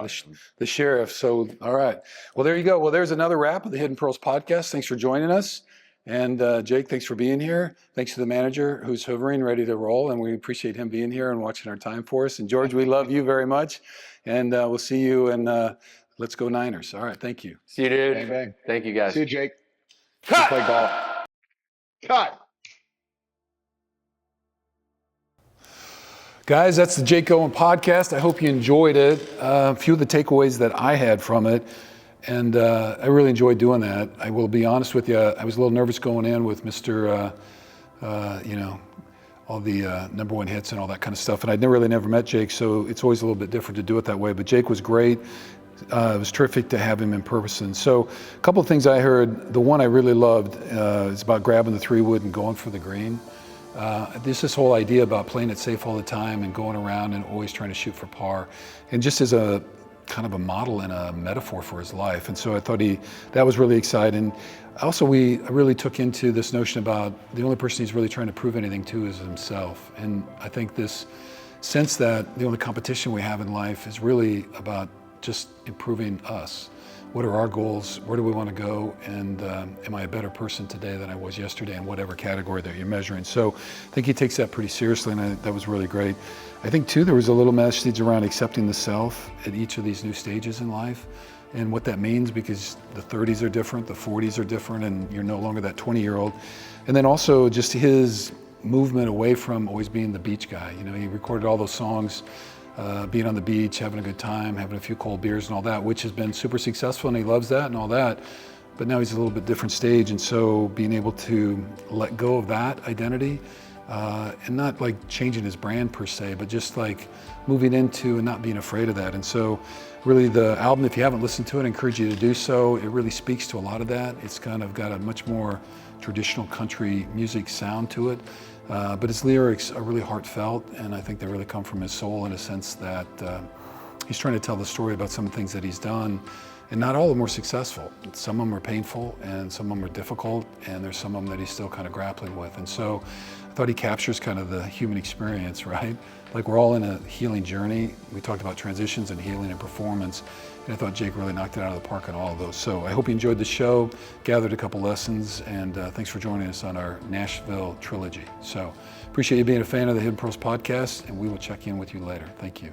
The sheriff. So, all right. Well, there you go. Well, there's another wrap of the Hidden Pearls podcast. Thanks for joining us. And Jake, thanks for being here. Thanks to the manager who's hovering, ready to roll. And we appreciate him being here and watching our time for us. And George, we love you very much. And we'll see you. And let's go Niners. All right. Thank you. See you, dude. Bang, bang. Thank you, guys. See you, Jake. Cut. Play golf. Cut. Guys, that's the Jake Owen podcast. I hope you enjoyed it. A few of the takeaways that I had from it, and I really enjoyed doing that. I will be honest with you, I was a little nervous going in with Mr. All the number one hits and all that kind of stuff. And I'd really never met Jake, so it's always a little bit different to do it that way. But Jake was great. It was terrific to have him in person. So a couple of things I heard. The one I really loved is about grabbing the 3-wood and going for the green. There's this whole idea about playing it safe all the time and going around and always trying to shoot for par, and just as a kind of a model and a metaphor for his life. And so I thought that was really exciting. Also, I really took into this notion about the only person he's really trying to prove anything to is himself. And I think this sense that the only competition we have in life is really about just improving us. What are our goals? Where do we want to go? And am I a better person today than I was yesterday in whatever category that you're measuring? So I think he takes that pretty seriously, and that was really great. I think too, there was a little message around accepting the self at each of these new stages in life and what that means, because the 30s are different, the 40s are different, and you're no longer that 20-year-old. And then also just his movement away from always being the beach guy. You know, he recorded all those songs, being on the beach, having a good time, having a few cold beers and all that, which has been super successful, and he loves that and all that. But now he's a little bit different stage, and so being able to let go of that identity and not like changing his brand per se, but just like moving into and not being afraid of that. And so really the album, if you haven't listened to it, I encourage you to do so. It really speaks to a lot of that. It's kind of got a much more traditional country music sound to it. But his lyrics are really heartfelt, and I think they really come from his soul in a sense that he's trying to tell the story about some things that he's done, and not all of them were successful. Some of them are painful, and some of them are difficult, and there's some of them that he's still kind of grappling with. And so I thought he captures kind of the human experience, right? Like we're all in a healing journey. We talked about transitions and healing and performance, and I thought Jake really knocked it out of the park on all of those. So I hope you enjoyed the show, gathered a couple lessons, and thanks for joining us on our Nashville trilogy. So appreciate you being a fan of the Hidden Pearls podcast, and we will check in with you later. Thank you.